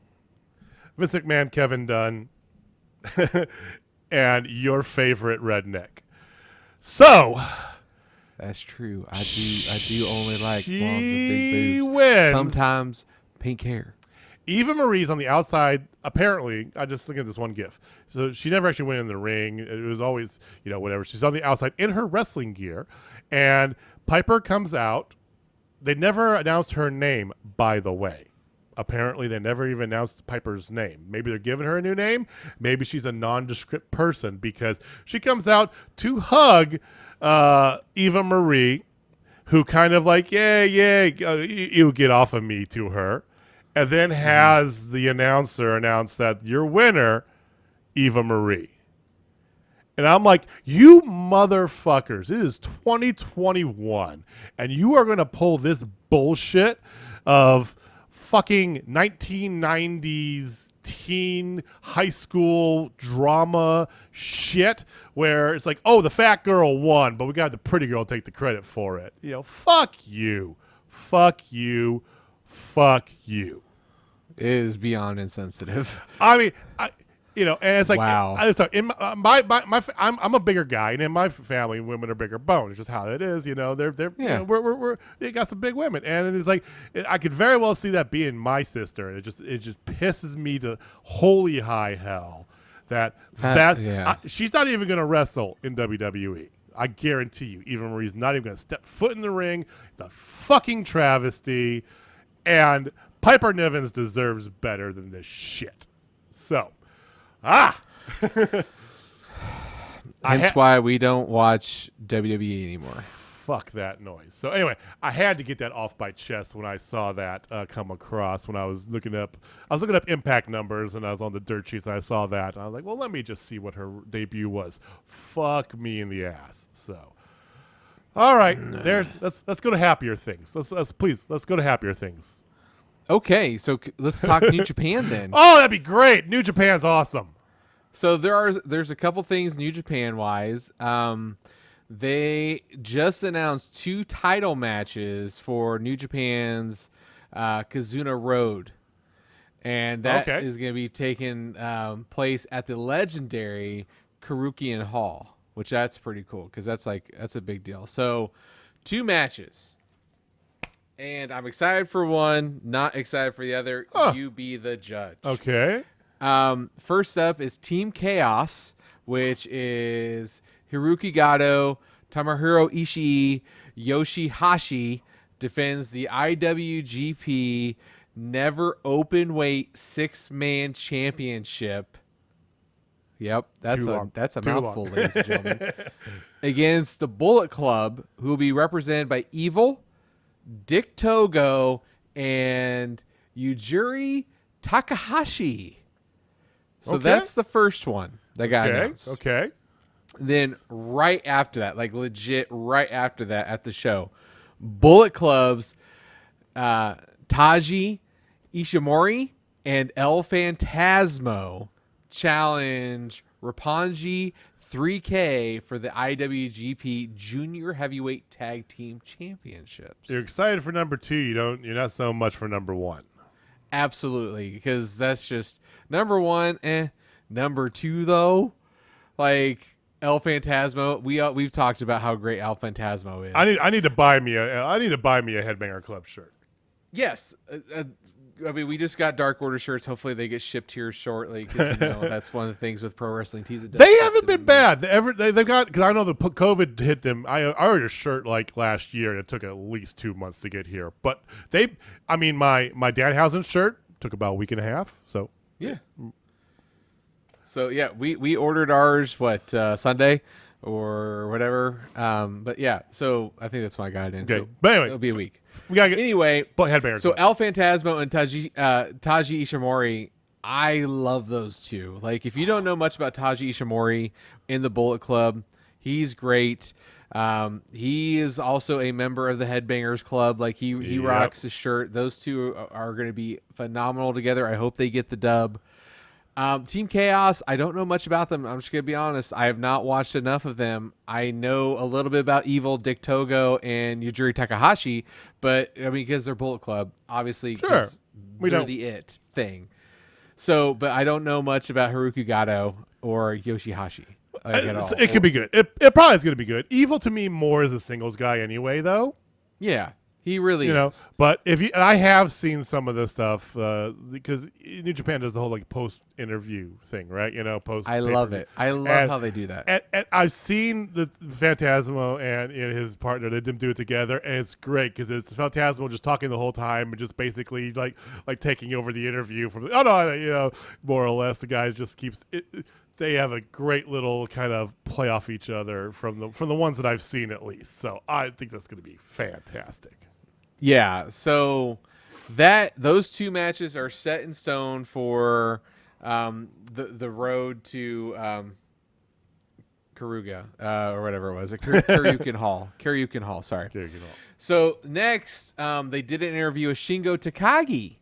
Vince McMahon, Kevin Dunn, and your favorite redneck. So That's true. I do only like blondes and big she boobs. wins. Sometimes pink hair. Eva Marie's on the outside. Apparently, I just look at this one gif. So she never actually went in the ring. It was always, whatever. She's on the outside in her wrestling gear, and Piper comes out. They never announced her name, by the way. Apparently, they never even announced Piper's name. Maybe they're giving her a new name. Maybe she's a nondescript person because she comes out to hug Eva Marie, who kind of like, you get off of me to her. And then has the announcer announce that your winner, Eva Marie. And I'm like, you motherfuckers, it is 2021, and you are going to pull this bullshit of fucking 1990s teen high school drama shit where it's like, oh, the fat girl won, but we got the pretty girl take the credit for it. Fuck you. Fuck you. Fuck you. It is beyond insensitive. I mean, and it's like, Wow. I'm a bigger guy, and in my family, women are bigger boned. It's just how it is, They're Yeah. we're they got some big women, and it's like I could very well see that being my sister, and it just pisses me to holy high hell that she's not even gonna wrestle in WWE. I guarantee you, Eva Marie's not even gonna step foot in the ring. It's a fucking travesty, and Piper Niven deserves better than this shit. So. Hence why we don't watch WWE anymore. Fuck that noise. So anyway, I had to get that off my chest when I saw that come across when I was looking up Impact numbers, and I was on the dirt sheets and I saw that, and I was like, well, let me just see what her debut was. Fuck me in the ass. So all right, let's go to happier things. Let's go to happier things. Okay, so let's talk New Japan then. Oh, that'd be great. New Japan's awesome. So there's a couple things New Japan wise. They just announced 2 title matches for New Japan's Kazuna Road, and that is going to be taking place at the legendary Karukian Hall, which that's pretty cool because that's a big deal. So 2 matches. And I'm excited for one, not excited for the other. You be the judge. Okay. First up is Team Chaos, which is Hiroki Goto, Tomohiro Ishii, Yoshihashi defends the IWGP Never Openweight 6-man championship. Yep, that's a mouthful, ladies and gentlemen. Against the Bullet Club, who will be represented by Evil, Dick Togo, and Yujiri Takahashi. So that's the first one that got announced. Okay. Then right after that, like legit right after that at the show, Bullet Club's Taji Ishimori and El Phantasmo challenge Roppongi 3K for the IWGP Junior Heavyweight Tag Team Championships. You're excited for number 2. You're not so much for number 1. Absolutely, because that's just number 1. Number 2 though, like El Phantasmo, we've talked about how great El Phantasmo is. I need to buy me a Headbanger Club shirt. Yes. I mean, we just got Dark Order shirts. Hopefully they get shipped here shortly because that's one of the things with Pro Wrestling Tees. They haven't been bad. They've got, because I know the COVID hit them. I ordered a shirt like last year, and it took at least 2 months to get here. But my Danhausen shirt took about a week and a half. So yeah. So yeah, we ordered ours Sunday or whatever. But yeah, so I think that's my guidance. Okay, so but anyway, it'll be a week. We gotta get anyway. Headbanger. So El Phantasmo and Taji Ishimori, I love those two. Like, if you don't know much about Taji Ishimori in the Bullet Club, he's great. He is also a member of the Headbangers Club. Like he rocks his shirt. Those two are going to be phenomenal together. I hope they get the dub. Team Chaos, I don't know much about them. I'm just going to be honest. I have not watched enough of them. I know a little bit about Evil, Dick Togo, and Yujiri Takahashi, but I mean, because they're Bullet Club, obviously, Sure. they're the it thing. So, but I don't know much about Haruki Gato or Yoshihashi. At all. It could be good. It probably is going to be good. Evil to me more is a singles guy anyway, though. Yeah, he really is. But and I have seen some of this stuff because New Japan does the whole like post interview thing, right? Post. I love it. I love how they do that. And I've seen the Phantasmo and his partner. They didn't do it together, and it's great because it's Phantasmo just talking the whole time and just basically like taking over the interview from. Oh no, more or less the guys just keeps it. They have a great little kind of play off each other from the ones that I've seen at least. So I think that's going to be fantastic. Yeah. So those two matches are set in stone for the road to Karuga or whatever it was, Karyukin Hall. Karyukin Hall. Sorry. Karyukin Hall. So next, they did an interview with Shingo Takagi.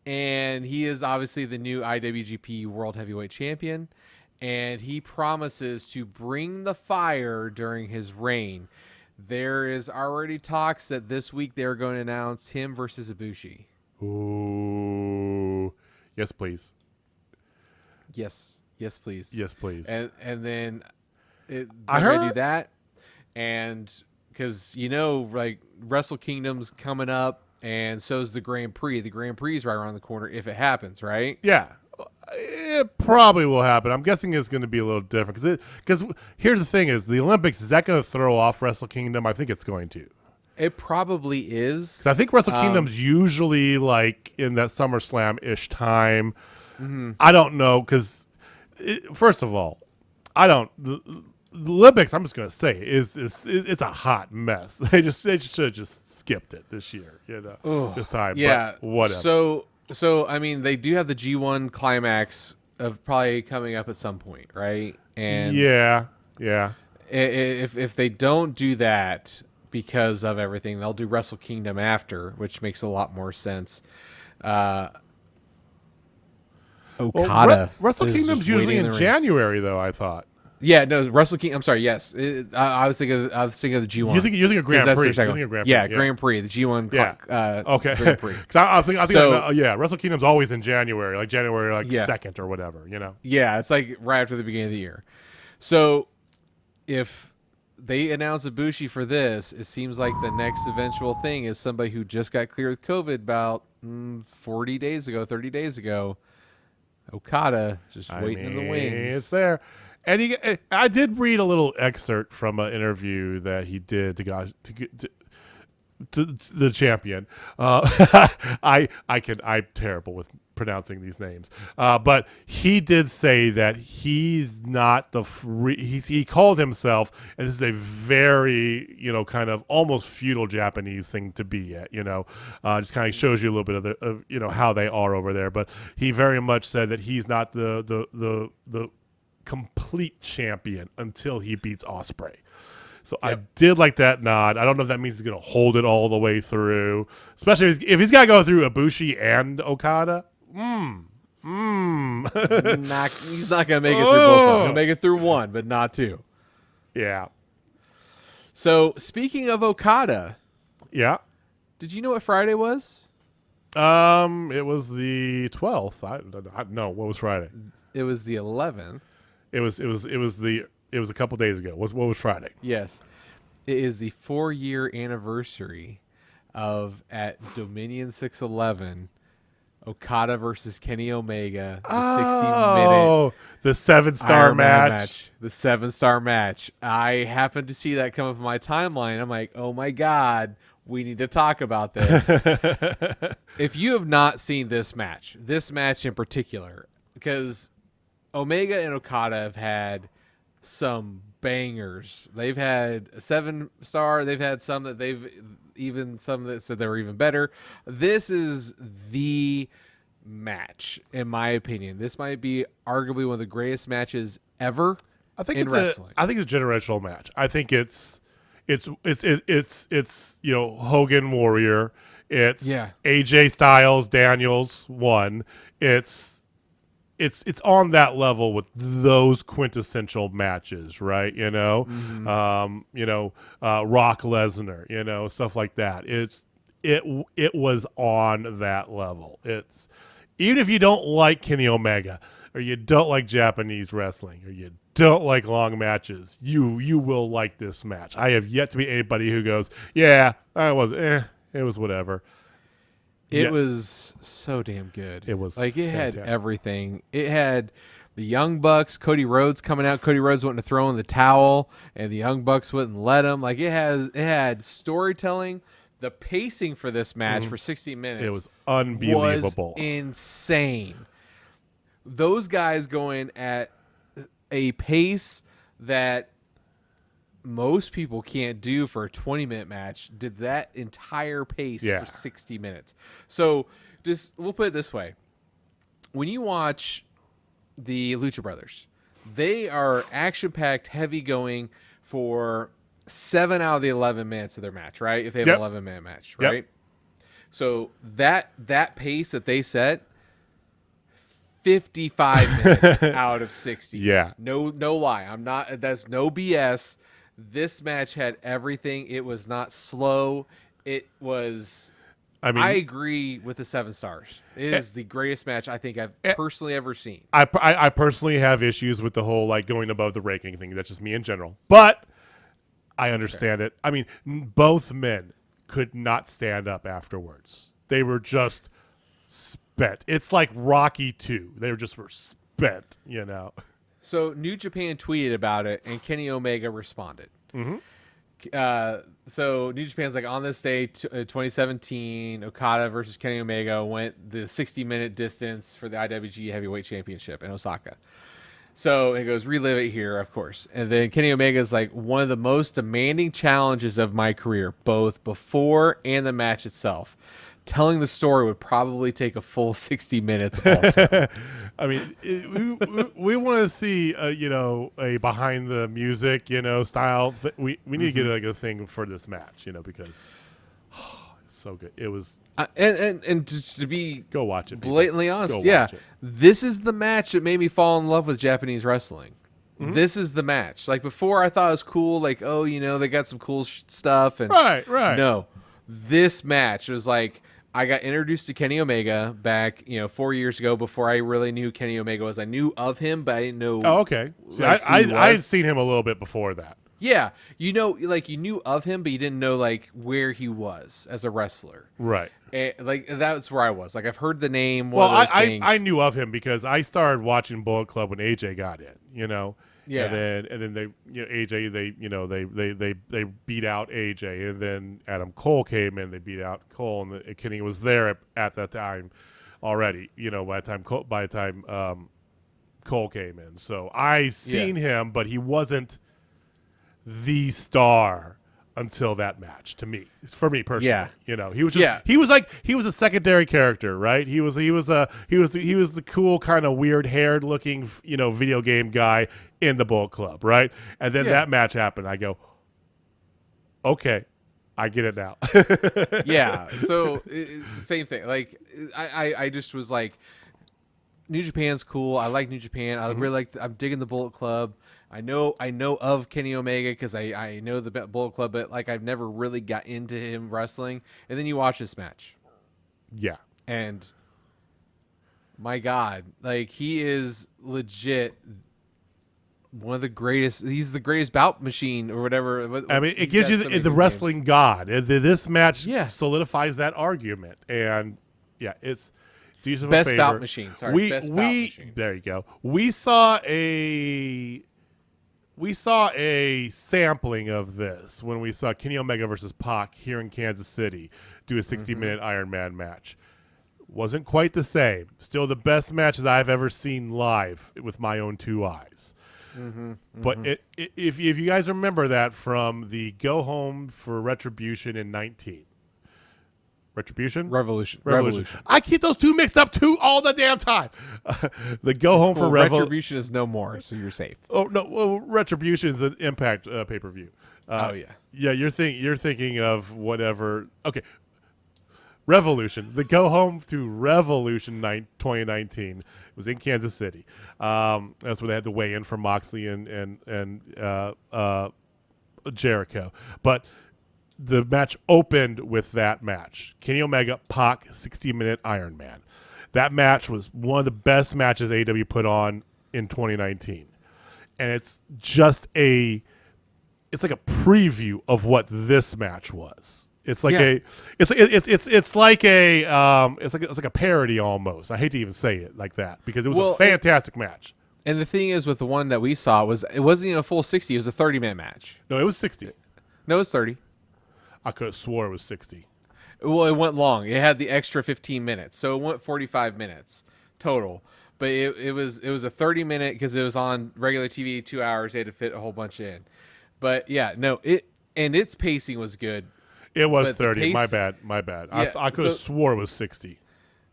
And he is obviously the new IWGP World Heavyweight Champion. And he promises to bring the fire during his reign. There is already talks that this week they're going to announce him versus Ibushi. Ooh. Yes, please. Yes. Yes, please. Yes, please. And then I heard heard do that. And because, like Wrestle Kingdom's coming up. And so is the Grand Prix. The Grand Prix is right around the corner if it happens, right? Yeah. It probably will happen. I'm guessing it's going to be a little different. Because here's the thing is, the Olympics, is that going to throw off Wrestle Kingdom? I think it's going to. It probably is. 'Cause I think Wrestle Kingdom's usually like in that SummerSlam-ish time. Mm-hmm. I don't know because, first of all, I don't... The Olympics, I'm just going to say, it's a hot mess. They should have just skipped it this year, this time. Yeah, but whatever. So I mean, they do have the G1 climax of probably coming up at some point, right? And yeah. If they don't do that because of everything, they'll do Wrestle Kingdom after, which makes a lot more sense. Okada. Wrestle Kingdom's usually in January, though. I thought. Yeah, no, Wrestle King. I'm sorry. Yes, I was thinking of the G1. You think of Grand Prix? Yeah, Grand Prix, the G1. Yeah. Okay. Grand Prix. Because I think Wrestle Kingdom's always in January, like January 2nd or whatever. Yeah, it's like right after the beginning of the year. So if they announce Ibushi for this, it seems like the next eventual thing is somebody who just got cleared with COVID about 30 days ago. Okada just waiting in the wings. It's there. And I did read a little excerpt from an interview that he did to the champion. I'm terrible with pronouncing these names, but he did say that he's not he called himself, and this is a very kind of almost feudal Japanese thing to be at. Just kind of shows you a little bit of how they are over there. But he very much said that he's not the complete champion until he beats Ospreay. So yep. I did like that nod. I don't know if that means he's going to hold it all the way through, especially if he's got to go through Ibushi and Okada. He's not going to make it through both of them. He'll make it through one, but not two. Yeah. So speaking of Okada, yeah, did you know what Friday was? It was the 12th. No, what was Friday? It was the 11th. It was a couple days ago. What was Friday? Yes. It is the 4-year anniversary of at Dominion 611 Okada versus Kenny Omega, the 60-minute the 7-star match. The 7-star match. I happened to see that come up in my timeline. I'm like, "Oh my god, we need to talk about this." If you have not seen this match in particular, because Omega and Okada have had some bangers. They've had a 7-star. They've had some that some that said they were even better. This is the match, in my opinion. This might be arguably one of the greatest matches ever. I think in wrestling. I think it's a generational match. I think it's Hogan Warrior. It's AJ Styles Daniels 1. It's on that level with those quintessential matches, right? Rock Lesnar, stuff like that. It was on that level. It's even if you don't like Kenny Omega or you don't like Japanese wrestling or you don't like long matches, you will like this match. I have yet to meet anybody who goes, yeah, it was whatever. It was so damn good. It was like it fantastic. had everything. It had the Young Bucks, Cody Rhodes coming out. Cody Rhodes wanting to throw in the towel, and the Young Bucks wouldn't let him. Like it had storytelling. The pacing for this match for 60 minutes, it was unbelievable, was insane. Those guys going at a pace that most people can't do for a 20-minute match did that entire pace for 60 minutes. So we'll put it this way. When you watch the Lucha Brothers, they are action-packed, heavy-going for 7 out of the 11 minutes of their match, right? If they have an 11-minute match, right? Yep. So that pace that they set, 55 minutes out of 60. Yeah. No lie. That's no BS. This match had everything. It was not slow. It was I agree with the 7 stars. It is the greatest match I think I've personally ever seen. I personally have issues with the whole going above the ranking thing. That's just me in general. But I understand it. I mean, both men could not stand up afterwards. They were just spent. It's like Rocky 2. They were spent, So New Japan tweeted about it, and Kenny Omega responded. So New Japan's like, on this day, 2017, Okada versus Kenny Omega went the 60-minute distance for the IWG Heavyweight Championship in Osaka. So it goes, relive it here, of course. And then Kenny Omega is like, one of the most demanding challenges of my career, both before and the match itself. Telling the story would probably take a full 60 minutes also. I mean, we want to see, a behind the music, style. We need to get a thing for this match, because it's so good. It was. And to be go watch it. Blatantly honest, this is the match that made me fall in love with Japanese wrestling. This is the match. Like before, I thought it was cool. Like, they got some cool stuff. And right. No, this match was like, I got introduced to Kenny Omega back, 4 years ago before I really knew who Kenny Omega was. I knew of him, but I didn't know. Oh, okay. See, I'd seen him a little bit before that. Yeah, you knew of him, but you didn't know where he was as a wrestler. Right. And, that's where I was. I've heard the name. Well, I knew of him because I started watching Bullet Club when AJ got in. Yeah. And then they AJ they beat out AJ, and then Adam Cole came in. They beat out Cole, and Kenny was there at that time already. By the time Cole came in, so I seen him, but he wasn't the star until that match for me personally. He was just, he was a secondary character, right? He was the cool kind of weird haired looking, video game guy in the Bullet Club, right? And then that match happened. I go, okay, I get it now. Yeah. So same thing. I just was like, New Japan's cool. I like New Japan. I really I'm digging the Bullet Club. I know of Kenny Omega because I know the Bullet Club, but I've never really got into him wrestling. And then you watch this match. Yeah. And my God, he is legit one of the greatest. He's the greatest bout machine or whatever. I mean, it gives you the wrestling god. This match solidifies that argument. And it's do yourself best a favor. bout machine. Sorry, best bout machine. There you go. We saw a sampling of this when we saw Kenny Omega versus Pac here in Kansas City do a 60-minute Iron Man match. Wasn't quite the same. Still the best match that I've ever seen live with my own 2 eyes. But if you guys remember that from the Go Home for Retribution in 19, Retribution? Revolution. I keep those two mixed up too all the damn time. The go home for Retribution is no more, so you're safe. Oh no, well, Retribution is an Impact pay-per-view. Oh yeah. Yeah, you're thinking of whatever. Okay. Revolution. The go home to Revolution 2019 was in Kansas City. That's where they had the weigh in for Moxley and Jericho. But the match opened with that match. Kenny Omega, Pac, 60-minute Iron Man. That match was one of the best matches AEW put on in 2019. And it's just it's like a preview of what this match was. It's like it's like a parody almost. I hate to even say it like that because it was a fantastic match. And the thing is, with the one that we saw, it wasn't even a full 60. It was a 30-minute match. No, it was 60. No, it was 30. I could have swore it was 60. Well, it went long. It had the extra 15 minutes, so it went 45 minutes total. But it was a 30-minute because it was on regular TV, 2 hours. They had to fit a whole bunch in. But yeah, no, its pacing was good. It was 30. My bad. Yeah, I could have swore it was 60.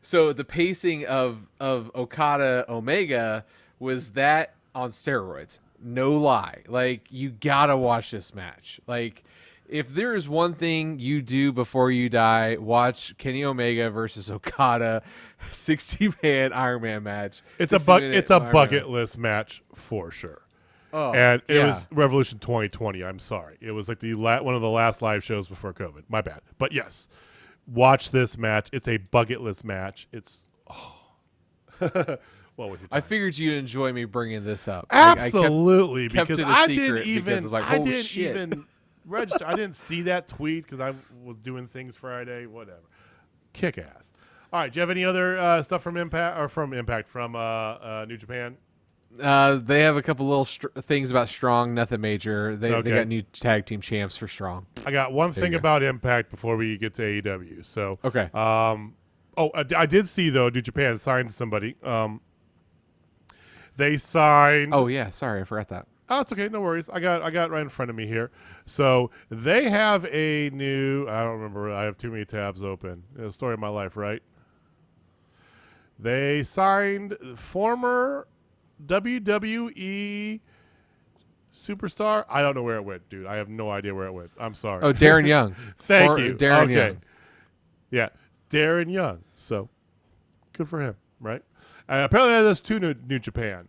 So the pacing of Okada Omega was that on steroids. No lie. Like, you gotta watch this match. Like, if there is one thing you do before you die, watch Kenny Omega versus Okada 60-man Iron Man match. It's a bucket list match for sure. Oh, and it was Revolution 2020. I'm sorry. It was like one of the last live shows before COVID. My bad. But yes, watch this match. It's a bucket list match. It's what would you? I figured you'd enjoy me bringing this up. Absolutely, kept because it a I secret didn't even because of like, I oh, didn't shit. even register. I didn't see that tweet because I was doing things Friday. Whatever. Kick ass. All right. Do you have any other stuff from Impact from New Japan? They have a couple little things about Strong, nothing major. They got new tag team champs for Strong. I got one thing about Impact before we get to AEW. So okay. I did see though New Japan signed somebody. They signed. Oh yeah, sorry, I forgot that. Oh, it's okay, no worries. I got right in front of me here. So they have a new. I don't remember. I have too many tabs open. It's the story of my life, right? They signed former WWE superstar. I don't know where it went, dude. I have no idea where it went. I'm sorry. Oh, Darren Young. Thank you. Darren Young. Yeah, Darren Young. So good for him, right? Apparently, there's two New Japan.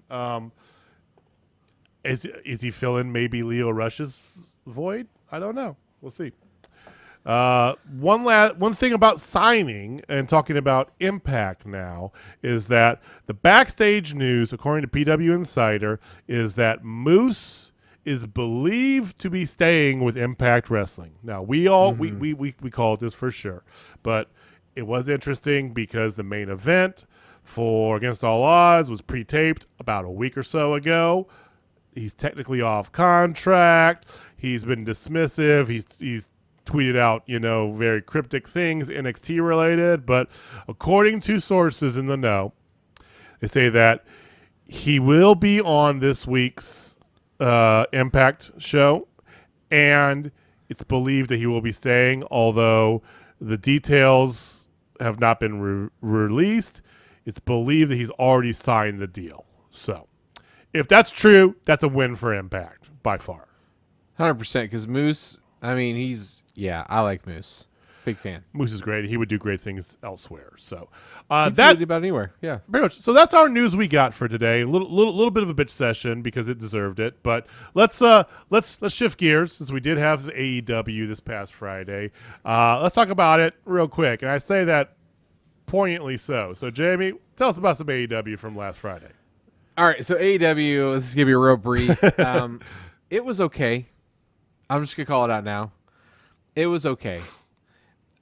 Is he filling maybe Leo Rush's void? I don't know. We'll see. One thing about signing and talking about Impact now is that the backstage news, according to PW Insider, is that Moose is believed to be staying with Impact Wrestling. Now we called this for sure, but it was interesting because the main event for Against All Odds was pre-taped about a week or so ago. He's technically off contract. He's been dismissive. He's tweeted out, very cryptic things, NXT related. But according to sources in the know, they say that he will be on this week's Impact show, and it's believed that he will be staying, although the details have not been released. It's believed that he's already signed the deal. So if that's true, that's a win for Impact by far. 100%, because Moose, I like Moose. Big fan. Moose is great. He would do great things elsewhere. So that about anywhere. Yeah, pretty much. So that's our news we got for today. A little bit of a bitch session because it deserved it. But let's shift gears since we did have AEW this past Friday. Let's talk about it real quick, and I say that poignantly so. So Jamie, tell us about some AEW from last Friday. All right, so AEW, this is going to be real brief. It was okay. I'm just going to call it out now. It was okay.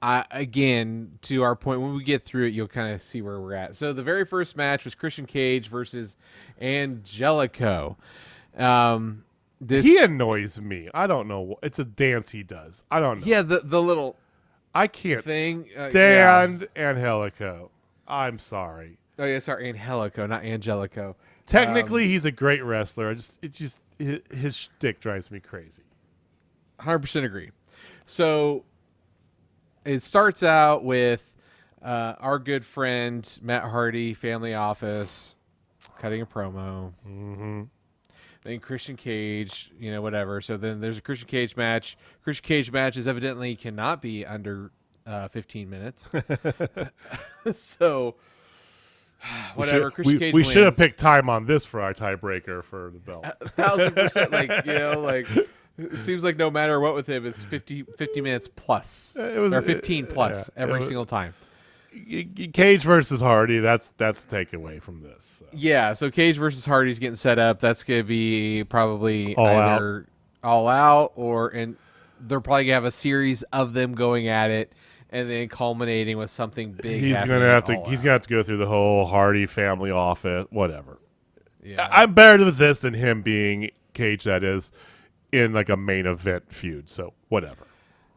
Again, to our point, when we get through it, you'll kind of see where we're at. So the very first match was Christian Cage versus Angelico. He annoys me. I don't know. It's a dance he does. I don't know. Yeah, the little I can't thing. stand Angelico. I'm sorry. Oh yeah, sorry, Angelico, not Angelico. Technically, he's a great wrestler. His shtick drives me crazy. 100% agree. So it starts out with our good friend Matt Hardy, Family Office, cutting a promo. Mm-hmm. Then Christian Cage, whatever. So then there's a Christian Cage match. Christian Cage matches evidently cannot be under 15 minutes. So whatever. Christian Cage we wins. should have picked time on this for our tiebreaker for the belt. 1,000%. It seems like no matter what with him, it's 50 minutes plus. Or 15 plus every single time. Cage versus Hardy, that's a takeaway from this. So. Yeah, so Cage versus Hardy's getting set up. That's going to be probably All either all out and they're probably going to have a series of them going at it and then culminating with something big. He's going to have to go through the whole Hardy Family Office, whatever. Yeah. I'm better with this than him being Cage, that is, in like a main event feud. So whatever.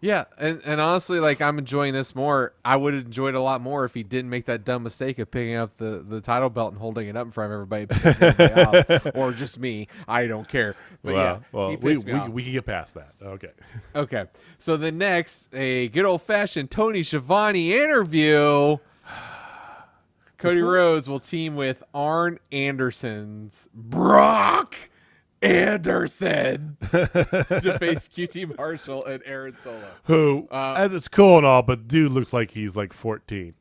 Yeah, and honestly, like, I'm enjoying this more. I would have enjoyed it a lot more if he didn't make that dumb mistake of picking up the title belt and holding it up in front of everybody, pissing everybody off, or just me. I don't care. But we can get past that. Okay. Okay. So the next, a good old fashioned Tony Schiavone interview. Cody Rhodes will team with Arn Anderson's Brock Anderson to face QT Marshall and Aaron Solo. Who, as it's cool and all, but dude looks like he's like 14.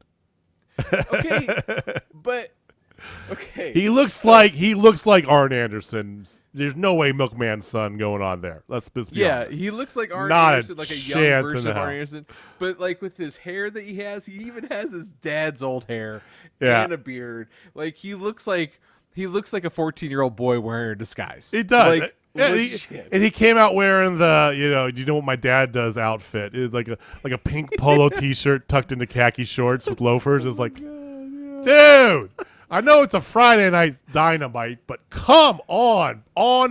Okay. He looks like Arn Anderson. There's no way Milkman's son going on there. Let's be honest. He looks like Arn Not Anderson, like a young version of Arn Anderson. But like with his hair that he has, he even has his dad's old hair and a beard. Like he looks like a 14-year-old boy wearing a disguise. He does. Like, and he came out wearing the, you know what my dad does outfit. It's like a pink polo T-shirt tucked into khaki shorts with loafers. It's like, dude, I know it's a Friday night Dynamite, but come on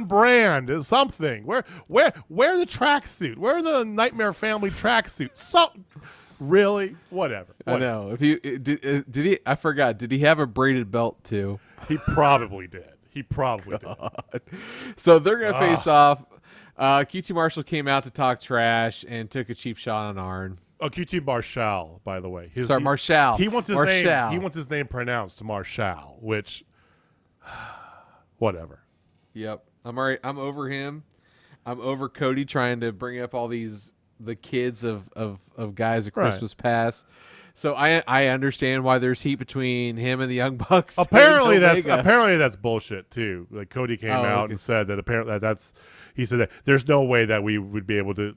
brand is something. Wear the tracksuit. Wear the Nightmare Family tracksuit. Really, whatever. I know. If he did he? I forgot. Did he have a braided belt too? He probably did. So they're going to face off. QT Marshall came out to talk trash and took a cheap shot on Arn. Oh, QT Marshall, by the way. Marshall. He wants his name. He wants his name pronounced Marshall, which, whatever. Yep. I'm all right. I'm over him. I'm over Cody trying to bring up all the kids of guys at Christmas past. So I understand why there's heat between him and the Young Bucks. Apparently that's bullshit too. Like Cody came out and said that apparently he said that there's no way that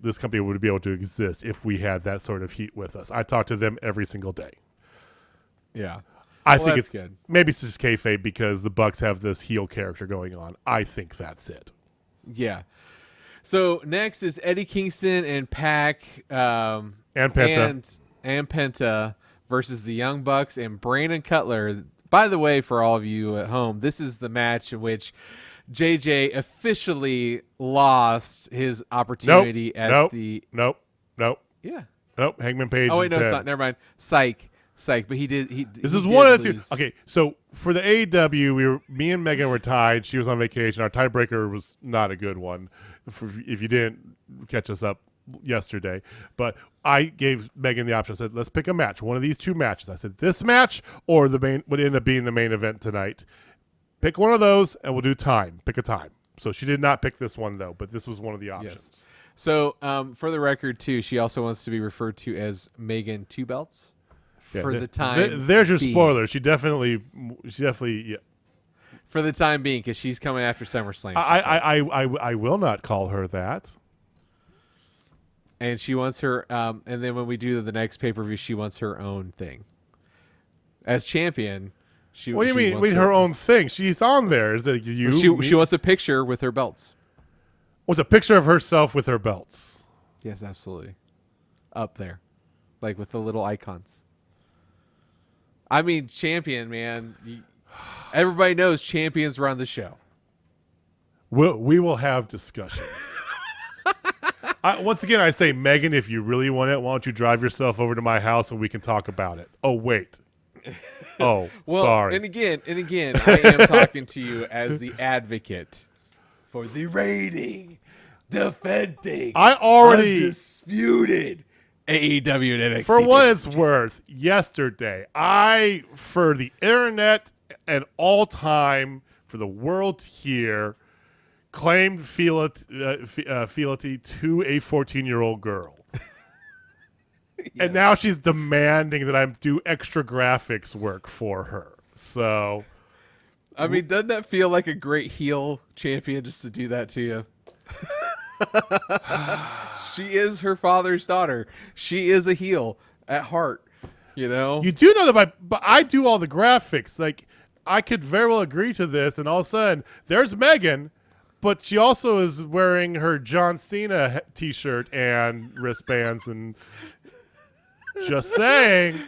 this company would be able to exist if we had that sort of heat with us. I talk to them every single day. Yeah. I think that's it's good. Maybe it's just kayfabe because the Bucks have this heel character going on. I think that's it. Yeah. So next is Eddie Kingston and Pac and Penta. And Penta versus the Young Bucks and Brandon Cutler. By the way, for all of you at home, this is the match in which JJ officially lost his opportunity Nope. Yeah. Nope. Hangman Page. Oh wait, no, it's not. Never mind. Psych. But he did. This is one of the two. Okay, so for the AEW, me and Megan were tied. She was on vacation. Our tiebreaker was not a good one. If you didn't catch us up yesterday, but I gave Megan the option. I said, let's pick a match, one of these two matches. I said, this match or the main would end up being the main event tonight. Pick one of those and we'll do time. Pick a time. So she did not pick this one though, but this was one of the options. Yes. So for the record too, she also wants to be referred to as Megan Two Belts for the time. There's your spoiler. She definitely yeah. For the time being, because she's coming after SummerSlam. I will not call her that. And she wants her, and then when we do the next pay-per-view, she wants her own thing. As champion, What do you mean? With her own thing? She's on there. Is that you? She wants a picture with her belts. What's a picture of herself with her belts? Yes, absolutely. Up there. Like with the little icons. I mean, champion, man. Everybody knows champions run the show. We will have discussions. Once again, I say, Megan, if you really want it, why don't you drive yourself over to my house and we can talk about it? Oh, wait. Oh, well, sorry. And again, I am talking to you as the advocate for the reigning, defending, undisputed AEW and NXT. For what it's worth, yesterday, for the internet and all time, for the world to hear, claimed fealty to a 14-year-old girl. And now she's demanding that I do extra graphics work for her. So, I mean, doesn't that feel like a great heel champion just to do that to you? She is her father's daughter. She is a heel at heart, you know? you do know that, but I do all the graphics. Like, I could very well agree to this, and all of a sudden, there's Megan, but she also is wearing her John Cena t-shirt and wristbands, and just saying,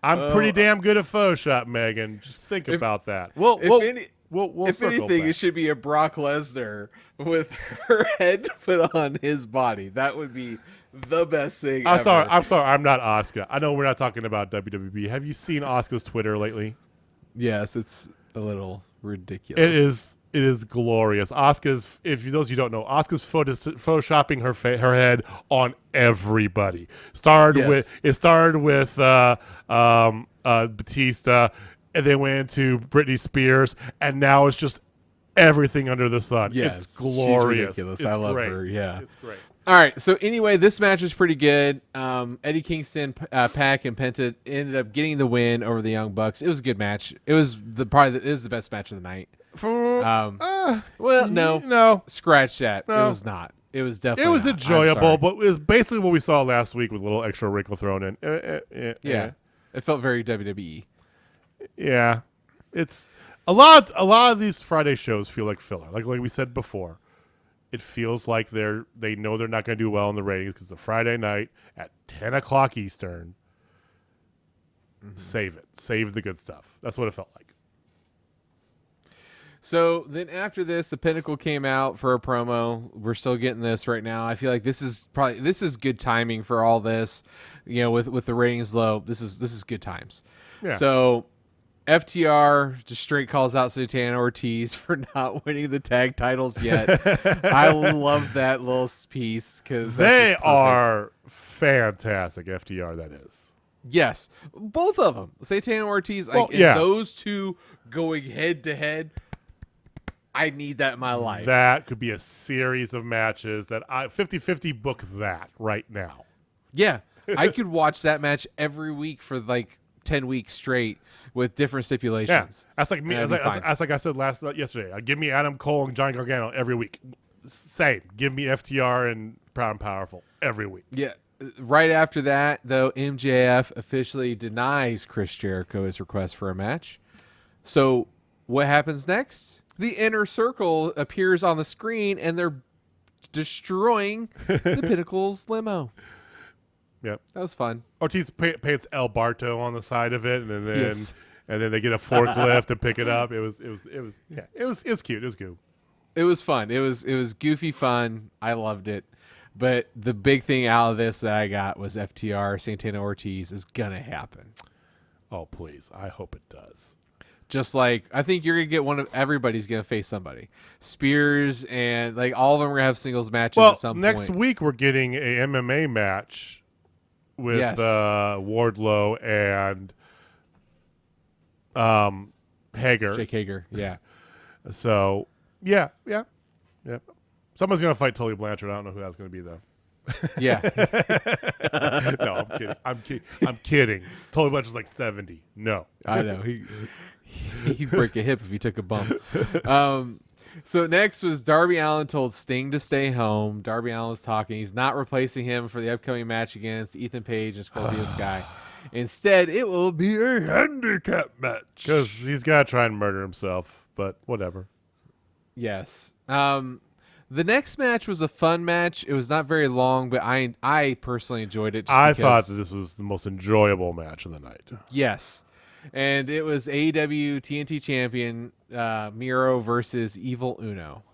I'm pretty damn good at Photoshop, Megan. Just think about that. We'll If circle anything, back. it should be a Brock Lesnar with her head put on his body. That would be the best thing I'm ever. sorry. I'm not Asuka. I know we're not talking about WWE. Have you seen Asuka's Twitter lately? Yes, it's a little ridiculous. It is glorious. Asuka's, if those of you don't know, Asuka's photoshopping her head on everybody. It started with Batista, and then went into Britney Spears, and now it's just everything under the sun. Yes, it's glorious. she's ridiculous. It's I love great. her. Yeah, It's great. All right. So anyway, this match was pretty good. Eddie Kingston, Pac, and Penta ended up getting the win over the Young Bucks. It was a good match. It was the best match of the night. Well, no, scratch that. No. It was not. It was definitely. It was not. I'm enjoyable, sorry. but it was basically what we saw last week with a little extra wrinkle thrown in. Yeah, it felt very WWE. Yeah, it's a lot of these Friday shows feel like filler. Like we said before, it feels like they know they're not going to do well in the ratings because it's a Friday night at 10 o'clock Eastern. Mm-hmm. Save it. Save the good stuff. That's what it felt like. So then after this, the Pinnacle came out for a promo. We're still getting this right now. I feel like this is good timing for all this. You know, with the ratings low, this is good times. Yeah. So FTR just straight calls out Santana Ortiz for not winning the tag titles yet. I love that little piece because They are fantastic, FTR, that is. Yes, both of them. Santana Ortiz, Well, and yeah. those two going head to head. I need that in my life. That could be a series of matches that 50-50 book that right now. Yeah, I could watch that match every week for like 10 weeks straight with different Yeah, stipulations. that's like me. And That's that'd be like I said yesterday. Give me Adam Cole and Johnny Gargano every week. Same. Give me FTR and Proud and Powerful every week. Yeah. Right after that, though, MJF officially denies Chris Jericho his request for a match. So what happens next? The Inner Circle appears on the screen, and they're destroying the Pinnacle's limo. Yep. That was fun. Ortiz paints El Barto on the side of it, and then Yes. and then they get a forklift to pick it up. It was cute. It was good. It was fun. It was goofy fun. I loved it. But the big thing out of this that I got was FTR Santana Ortiz is gonna happen. Oh please, I hope it does. Just like I think you're gonna get everybody's gonna face somebody. Spears and like all of them are gonna have singles matches Well, at some next point. week we're getting a MMA match with Yes. Wardlow and Hager. Jake Hager, yeah. So yeah. Someone's gonna fight Tully Blanchard. I don't know who that's gonna be though. Yeah. No, I'm kidding. Tully Blanchard's like 70. No. I know. He'd break a hip if he took a bump. So next was Darby Allin told Sting to stay home. Darby Allin was talking. He's not replacing him for the upcoming match against Ethan Page and Scorpio Sky. Instead, it will be a handicap match. Because he's got to try and murder himself, but whatever. Yes. The next match was a fun match. It was not very long, but I personally enjoyed it. I thought that this was the most enjoyable match of the night. Yes. And it was AEW TNT champion Miro versus Evil Uno.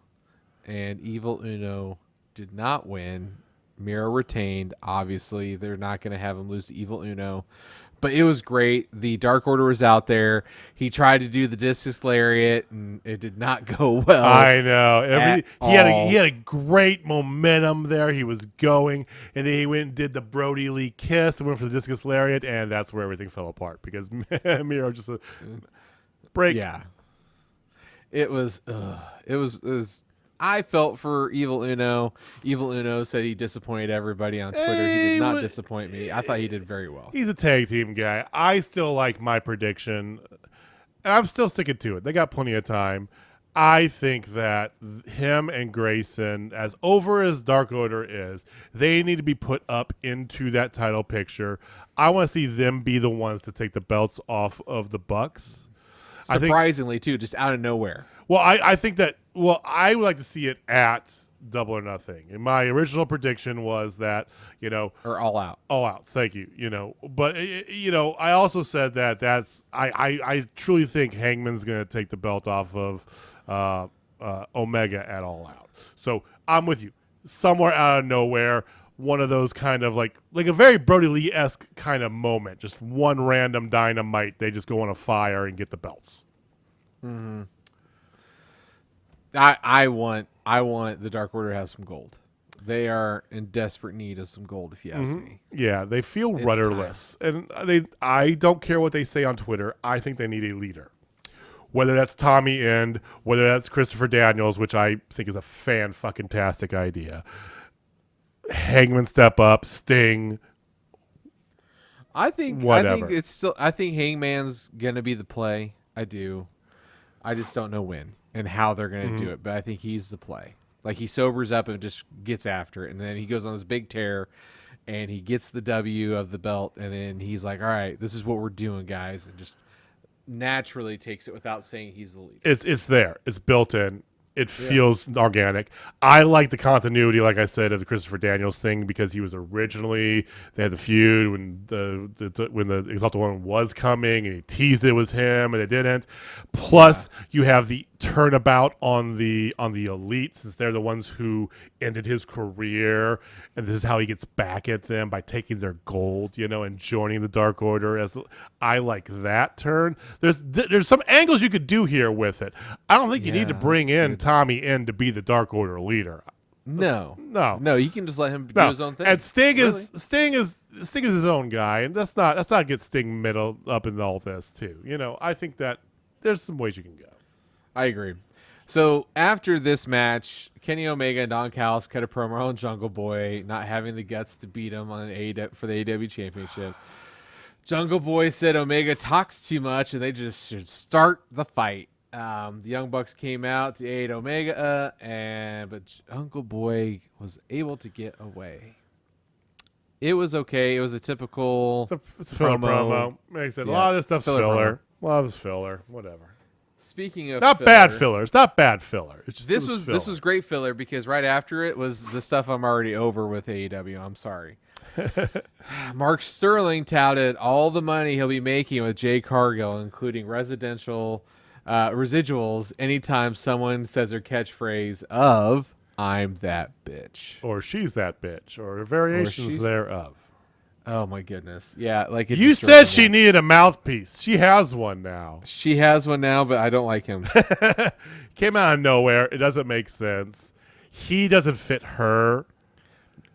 And Evil Uno did not win. Miro retained. Obviously, they're not going to have him lose to Evil Uno. But it was great. The Dark Order was out there. He tried to do the discus lariat, and it did not go well. I know. He had a great momentum there. He was going, and then he went and did the Brody Lee kiss and went for the discus lariat, and that's where everything fell apart because Miro just a break. Yeah. It was. I felt for Evil Uno. Evil Uno said he disappointed everybody on Twitter. He did not disappoint me. I thought he did very well. He's a tag team guy. I still like my prediction, and I'm still sticking to it. They got plenty of time. I think that him and Grayson, as over as Dark Order is, they need to be put up into that title picture. I want to see them be the ones to take the belts off of the Bucks. Surprisingly, too, just out of nowhere. Well, I think that. Well, I would like to see it at Double or Nothing. And my original prediction was that, or All Out. All Out. Thank you. But I also said that I truly think Hangman's going to take the belt off of Omega at All Out. So I'm with you. Somewhere out of nowhere, one of those kind of like a very Brody Lee-esque kind of moment. Just one random Dynamite. They just go on a fire and get the belts. Mm-hmm. I want the Dark Order to have some gold. They are in desperate need of some gold, if you ask me. Yeah, they feel rudderless, and I don't care what they say on Twitter. I think they need a leader, whether that's Tommy End, whether that's Christopher Daniels, which I think is a fan-fucking-tastic idea. Hangman step up, Sting. Whatever. I think Hangman's gonna be the play. I do. I just don't know when and how they're going to do it, but I think he's the play. Like, he sobers up and just gets after it, and then he goes on this big tear, and he gets the W of the belt, and then he's like, all right, this is what we're doing, guys, and just naturally takes it without saying he's the leader. It's there. It's built in. It feels organic. I like the continuity, like I said, of the Christopher Daniels thing because he was originally they had the feud when the Exalted One was coming and he teased it was him and it didn't. Plus, you have the turnabout on the Elite since they're the ones who ended his career, and this is how he gets back at them by taking their gold, and joining the Dark Order. I like that turn. There's some angles you could do here with it. I don't think you need to bring in Tommy in to be the Dark Order leader. No. You can just let him do his own thing. And Sting is his own guy, and that's not get Sting middle up in all this too. I think that there's some ways you can go. I agree. So after this match, Kenny Omega and Don Callis cut a promo on Jungle Boy not having the guts to beat him on for the AEW Championship. Jungle Boy said Omega talks too much and they just should start the fight. The Young Bucks came out to aid Omega, but Jungle Boy was able to get away. It was okay. It was a typical it's a filler promo. Makes it a lot of this stuff's filler. A lot of it's filler. Whatever. Speaking of not filler, bad filler. It's not bad filler. It's just, this was great filler because right after it was the stuff I'm already over with AEW. I'm sorry. Mark Sterling touted all the money he'll be making with Jay Cargill, including residuals anytime someone says their catchphrase of "I'm that bitch" or "she's that bitch" or variations thereof. Oh my goodness! Yeah, like you said, she needed a mouthpiece. She has one now. But I don't like him. Came out of nowhere. It doesn't make sense. He doesn't fit her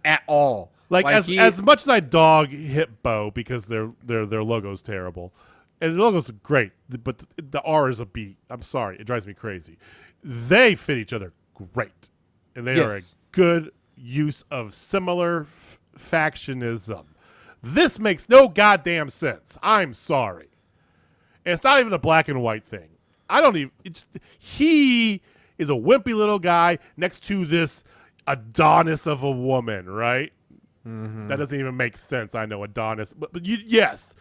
at all. Like as much as I dog Hip Bo because their logo's terrible, and the logo's great, but the R is a B. I'm sorry, it drives me crazy. They fit each other great, and they are a good use of similar factionism. This makes no goddamn sense. I'm sorry. And it's not even a black and white thing. He is a wimpy little guy next to this Adonis of a woman, right? Mm-hmm. That doesn't even make sense. I know Adonis, but yes,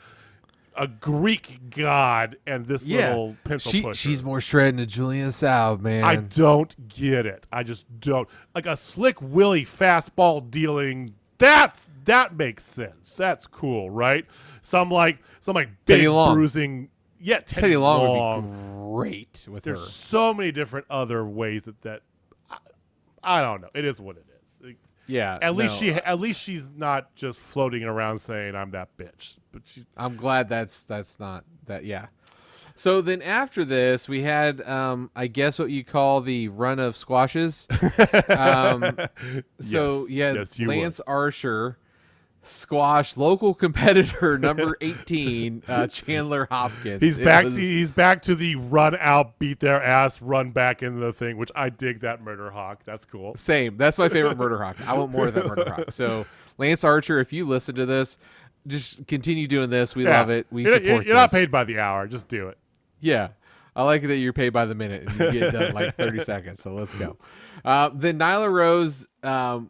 a Greek god and this little pencil pusher. She's more shredding than Julian Saub, man. I don't get it. I just don't. Like a Slick Willie fastball dealing. That makes sense. That's cool, right? Some big Teddy Long. Bruising. Yeah, Teddy Long would be great with her. There's so many different other ways that I don't know. It is what it is. Yeah. At least she's not just floating around saying I'm that bitch. But I'm glad that's not that. Yeah. So then after this, we had, I guess what you call the run of squashes. So yes, you Lance would. Archer squash local competitor number 18, Chandler Hopkins. He's back to the run out, beat their ass, run back into the thing, which I dig that Murder Hawk. That's cool. Same. That's my favorite Murder Hawk. I want more of that Murder Hawk. So Lance Archer, if you listen to this, just continue doing this. We love it. We support You're not paid by the hour. Just do it. Yeah. I like that you're paid by the minute and you get done like 30 seconds. So let's go. Then Nyla Rose,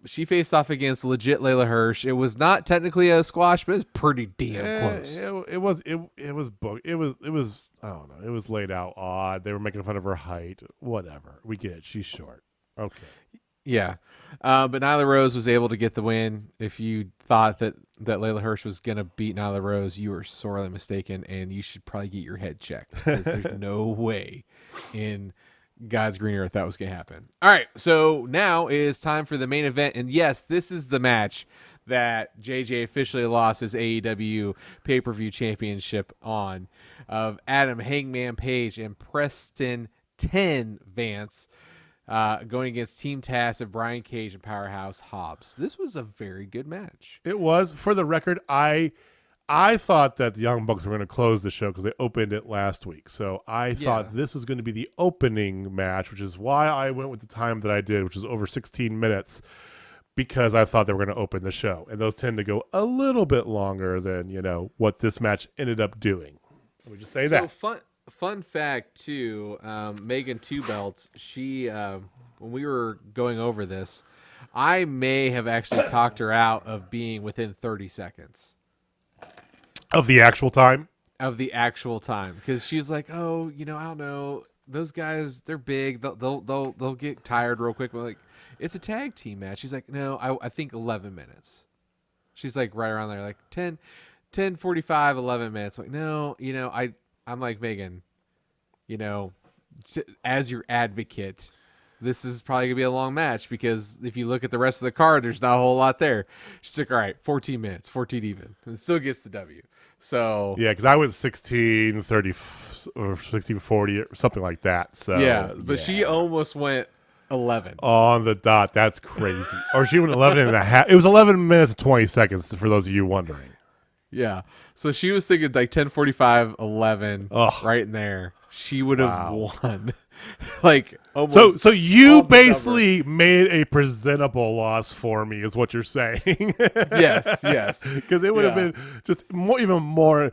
she faced off against legit Layla Hirsch. It was not technically a squash, but it was pretty damn close. It was booked. It was I don't know. It was laid out odd. They were making fun of her height. Whatever. We get it. She's short. Okay. Yeah. But Nyla Rose was able to get the win. If you thought that Layla Hirsch was going to beat Nyla Rose, you were sorely mistaken, and you should probably get your head checked because there's no way in God's green earth that was going to happen. All right, so now is time for the main event, and yes, this is the match that JJ officially lost his AEW pay-per-view championship on, of Adam Hangman Page and Preston 10 Vance, going against Team Taz of Brian Cage and Powerhouse Hobbs. This was a very good match. It was. For the record, I thought that the Young Bucks were going to close the show because they opened it last week. So I thought this was going to be the opening match, which is why I went with the time that I did, which is over 16 minutes, because I thought they were going to open the show. And those tend to go a little bit longer than, what this match ended up doing. Would you say that? Fun fact too, Megan Two Belts, she when we were going over this, I may have actually talked her out of being within 30 seconds of the actual time. Because she's like, oh, I don't know, those guys, they're big, they'll get tired real quick. But like, it's a tag team match. She's like, no, I think 11 minutes. She's like right around there, like 10:45, 11 minutes. I'm like, no, I'm like, Megan, as your advocate, this is probably going to be a long match because if you look at the rest of the card, there's not a whole lot there. She's like, all right, 14 minutes, 14 even, and still gets the W. So yeah, because I went 16:30 or 16:40 or something like that. So yeah, but she almost went 11 on the dot. That's crazy. Or she went 11 and a half. It was 11 minutes and 20 seconds for those of you wondering. Yeah. So she was thinking like 10:45, 11, right in there. She would have won. Like almost. So you basically made a presentable loss for me, is what you're saying. Yes. Because it would have been just even more.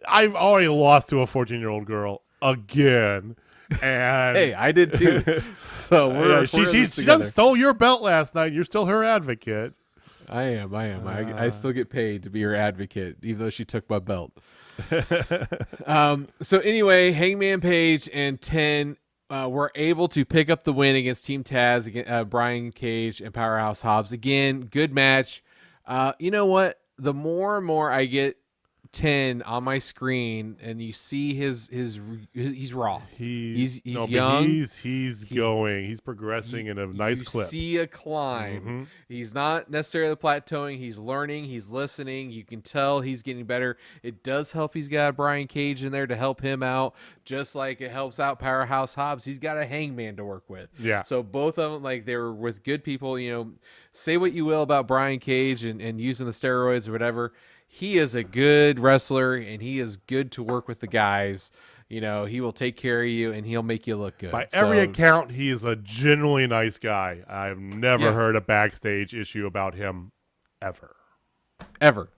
I've already lost to a 14-year-old girl again. And hey, I did too. So she done stole your belt last night. You're still her advocate. I am. I still get paid to be her advocate, even though she took my belt. So anyway, Hangman Page and 10 were able to pick up the win against Team Taz, against Brian Cage and Powerhouse Hobbs. Again, good match. You know what? The more and more I get 10 on my screen, and you see he's raw. He's young. He's going. He's progressing in a nice clip. You see a climb. Mm-hmm. He's not necessarily plateauing. He's learning. He's listening. You can tell he's getting better. It does help. He's got Brian Cage in there to help him out, just like it helps out Powerhouse Hobbs. He's got a Hangman to work with. Yeah. So both of them, like, they were with good people. Say what you will about Brian Cage and using the steroids or whatever. He is a good wrestler, and he is good to work with the guys. He will take care of you, and he'll make you look good. By every account, he is a genuinely nice guy. I've never heard a backstage issue about him ever. Ever.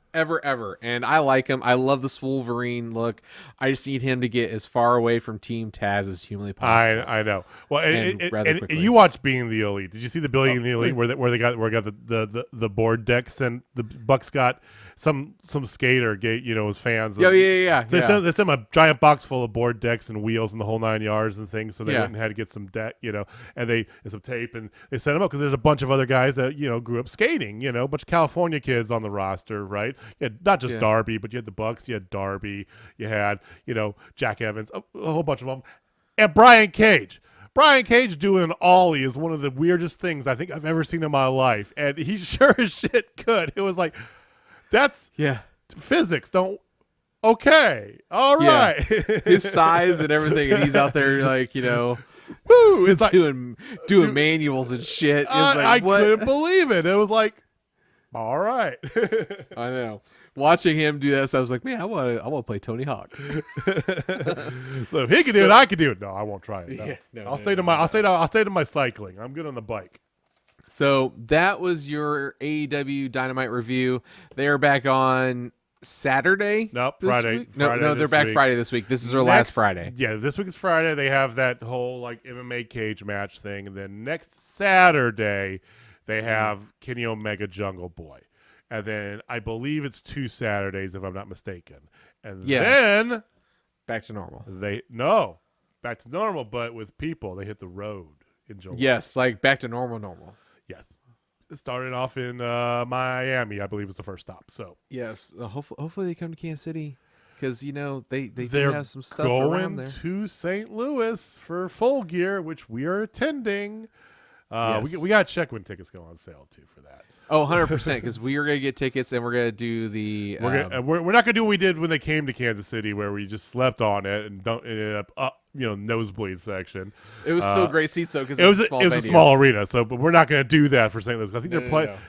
And I like him. I love the Wolverine look. I just need him to get as far away from Team Taz as humanly possible. I know. Well, and you watch Being the Elite. Did you see the Being the Elite where they got the board decks, and the Bucks got some skater was fans. Yeah. They sent him a giant box full of board decks and wheels and the whole 9 yards and things. So they went and had to get some deck, and some tape, and they sent him up because there's a bunch of other guys that grew up skating. A bunch of California kids on the roster, right? You had not just Darby, but you had the Bucks. You had Darby. You had Jack Evans, a whole bunch of them, and Brian Cage. Brian Cage doing an ollie is one of the weirdest things I think I've ever seen in my life, and he sure as shit could. It was like, that's physics. Don't. Okay, all right. His size and everything, and he's out there like, you know, woo! It's doing manuals and shit. I couldn't believe it. It was like, all right. I know. Watching him do this, I was like, man, I want to play Tony Hawk. So if he can do it, I can do it. No, I won't try it. No. I'll stay to my cycling. I'm good on the bike. So that was your AEW Dynamite review. They're back on Saturday. Nope, Friday. Week? No, they're back Friday this week. This is our last Friday. Yeah, this week is Friday. They have that whole like MMA cage match thing, and then next Saturday they have Kenny Omega Jungle Boy. And then I believe it's 2 Saturdays, if I'm not mistaken. And then back to normal. Back to normal, but with people. They hit the road in July. Yes, like back to normal. Yes. It started off in Miami, I believe was the first stop. So yes, hopefully they come to Kansas City because you know they do have some stuff around there. Going to St. Louis for Full Gear, which we are attending. Yes. We got to check when tickets go on sale too for that. Oh, 100%, because we are going to get tickets and we're going to do the... We're not going to do what we did when they came to Kansas City, where we just slept on it and ended up nosebleed section. It was still great seats, though, because it was a small arena. So, but we're not going to do that for St. Louis. I think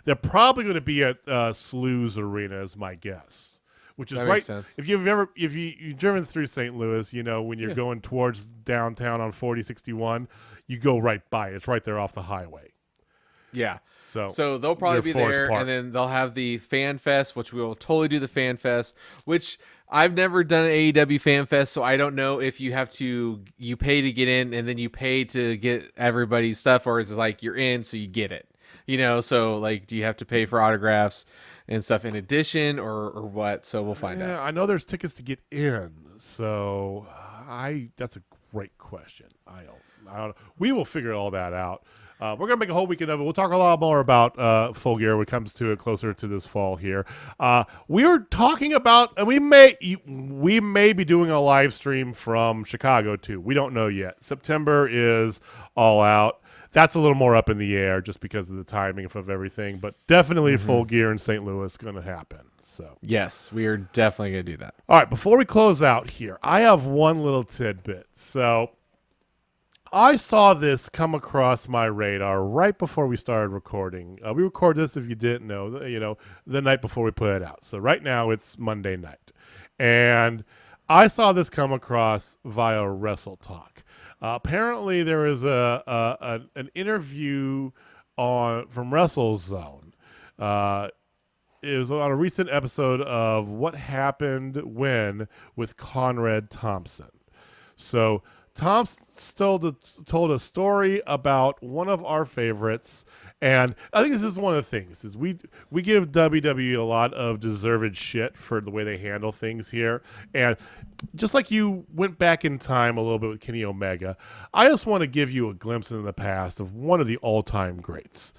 they're probably going to be at Slews Arena, is my guess. Which is that right. Makes sense. If you've driven through St. Louis, you know when you're going towards downtown on 4061, you go right by it. It's right there off the highway. Yeah. So they'll probably be there, Park. and then they'll have the Fan Fest, which we will totally do the Fan Fest, which I've never done an AEW Fan Fest, so I don't know if you pay to get in and then you pay to get everybody's stuff, or is it like you're in so you get it? You know, so like do you have to pay for autographs and stuff in addition or what? So we'll find out. I know there's tickets to get in, so that's a great question. I don't know. We will figure all that out. We're going to make a whole weekend of it. We'll talk a lot more about Full Gear when it comes to it closer to this fall here. We are talking about, and we may be doing a live stream from Chicago too. We don't know yet. September is all out. That's a little more up in the air just because of the timing of everything, but definitely Full Gear in St. Louis is going to happen. So yes, we are definitely going to do that. All right, before we close out here, I have one little tidbit. So I saw this come across my radar right before we started recording. We record this, if you didn't know, the night before we put it out. So right now it's Monday night. And I saw this come across via Wrestle Talk. Apparently there is an interview from WrestleZone. It was on a recent episode of What Happened When with Conrad Thompson. So Tom told a story about one of our favorites, and I think this is one of the things is we give WWE a lot of deserved shit for the way they handle things here, and just like you went back in time a little bit with Kenny Omega, I just want to give you a glimpse into the past of one of the all-time greats,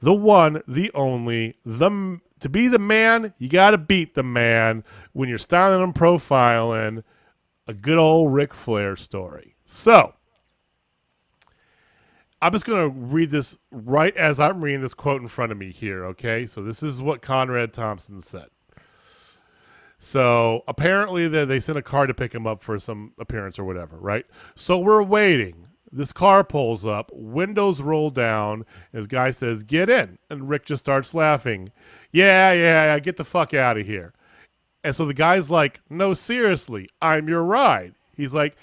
the one, the only, to be the man, you got to beat the man when you're styling and profiling. A good old Ric Flair story. So, I'm just going to read this right as I'm reading this quote in front of me here, okay? So, this is what Conrad Thompson said. So, apparently they sent a car to pick him up for some appearance or whatever, right? So, we're waiting. This car pulls up, windows roll down, and this guy says, "Get in." And Rick just starts laughing. Yeah, get the fuck out of here. And so the guy's like, "No, seriously, I'm your ride." He's like,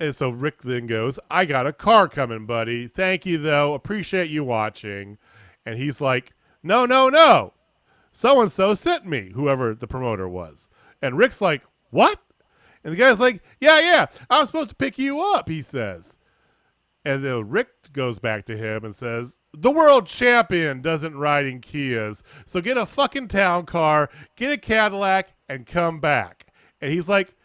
and so Rick then goes, "I got a car coming, buddy. Thank you, though. Appreciate you watching." And he's like, No. So-and-so sent me," whoever the promoter was. And Rick's like, "What?" And the guy's like, Yeah, I was supposed to pick you up," he says. And then Rick goes back to him and says, "The world champion doesn't ride in Kias, so get a fucking town car, get a Cadillac, and come back." And he's like,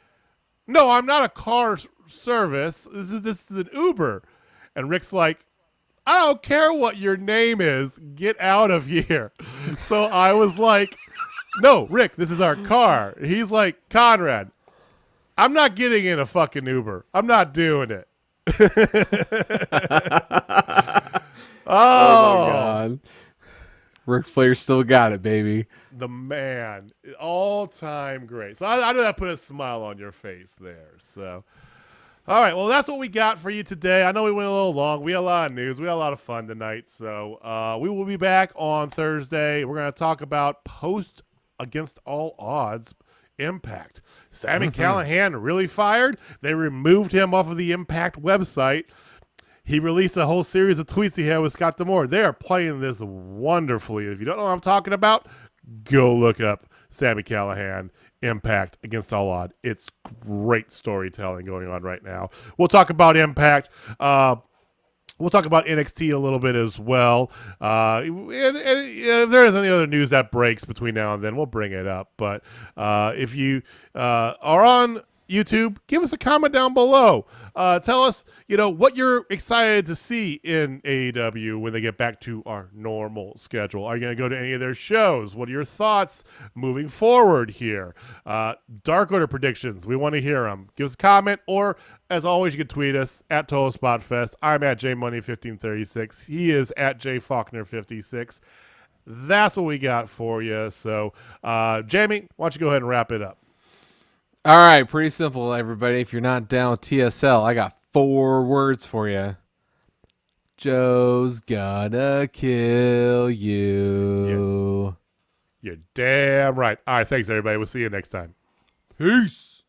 "No, I'm not a car service. This is an Uber." And Rick's like, "I don't care what your name is. Get out of here." So I was like, "No, Rick, this is our car." And he's like, "Conrad, I'm not getting in a fucking Uber. I'm not doing it." Oh my God. Ric Flair still got it, baby. The man, all-time great. So I know that put a smile on your face there. So, all right, well, that's what we got for you today. I know we went a little long. We had a lot of news. We had a lot of fun tonight. So we will be back on Thursday. We're going to talk about post Against All Odds Impact. Sami Callihan really fired. They removed him off of the Impact website. He released a whole series of tweets he had with Scott D'Amore. They are playing this wonderfully. If you don't know what I'm talking about, go look up Sami Callihan Impact Against All Odds. It's great storytelling going on right now. We'll talk about Impact. We'll talk about NXT a little bit as well. And if there is any other news that breaks between now and then, we'll bring it up. But if you are on YouTube, give us a comment down below. Tell us, what you're excited to see in AEW when they get back to our normal schedule. Are you going to go to any of their shows? What are your thoughts moving forward here? Dark Order predictions. We want to hear them. Give us a comment, or as always, you can tweet us at Total Spotfest. I'm at JMoney1536. He is at JFaulkner56. That's what we got for you. So, Jamie, why don't you go ahead and wrap it up? All right, pretty simple, everybody. If you're not down with TSL, I got 4 words for you. Joe's gonna kill you. You're damn right. All right, thanks, everybody. We'll see you next time. Peace.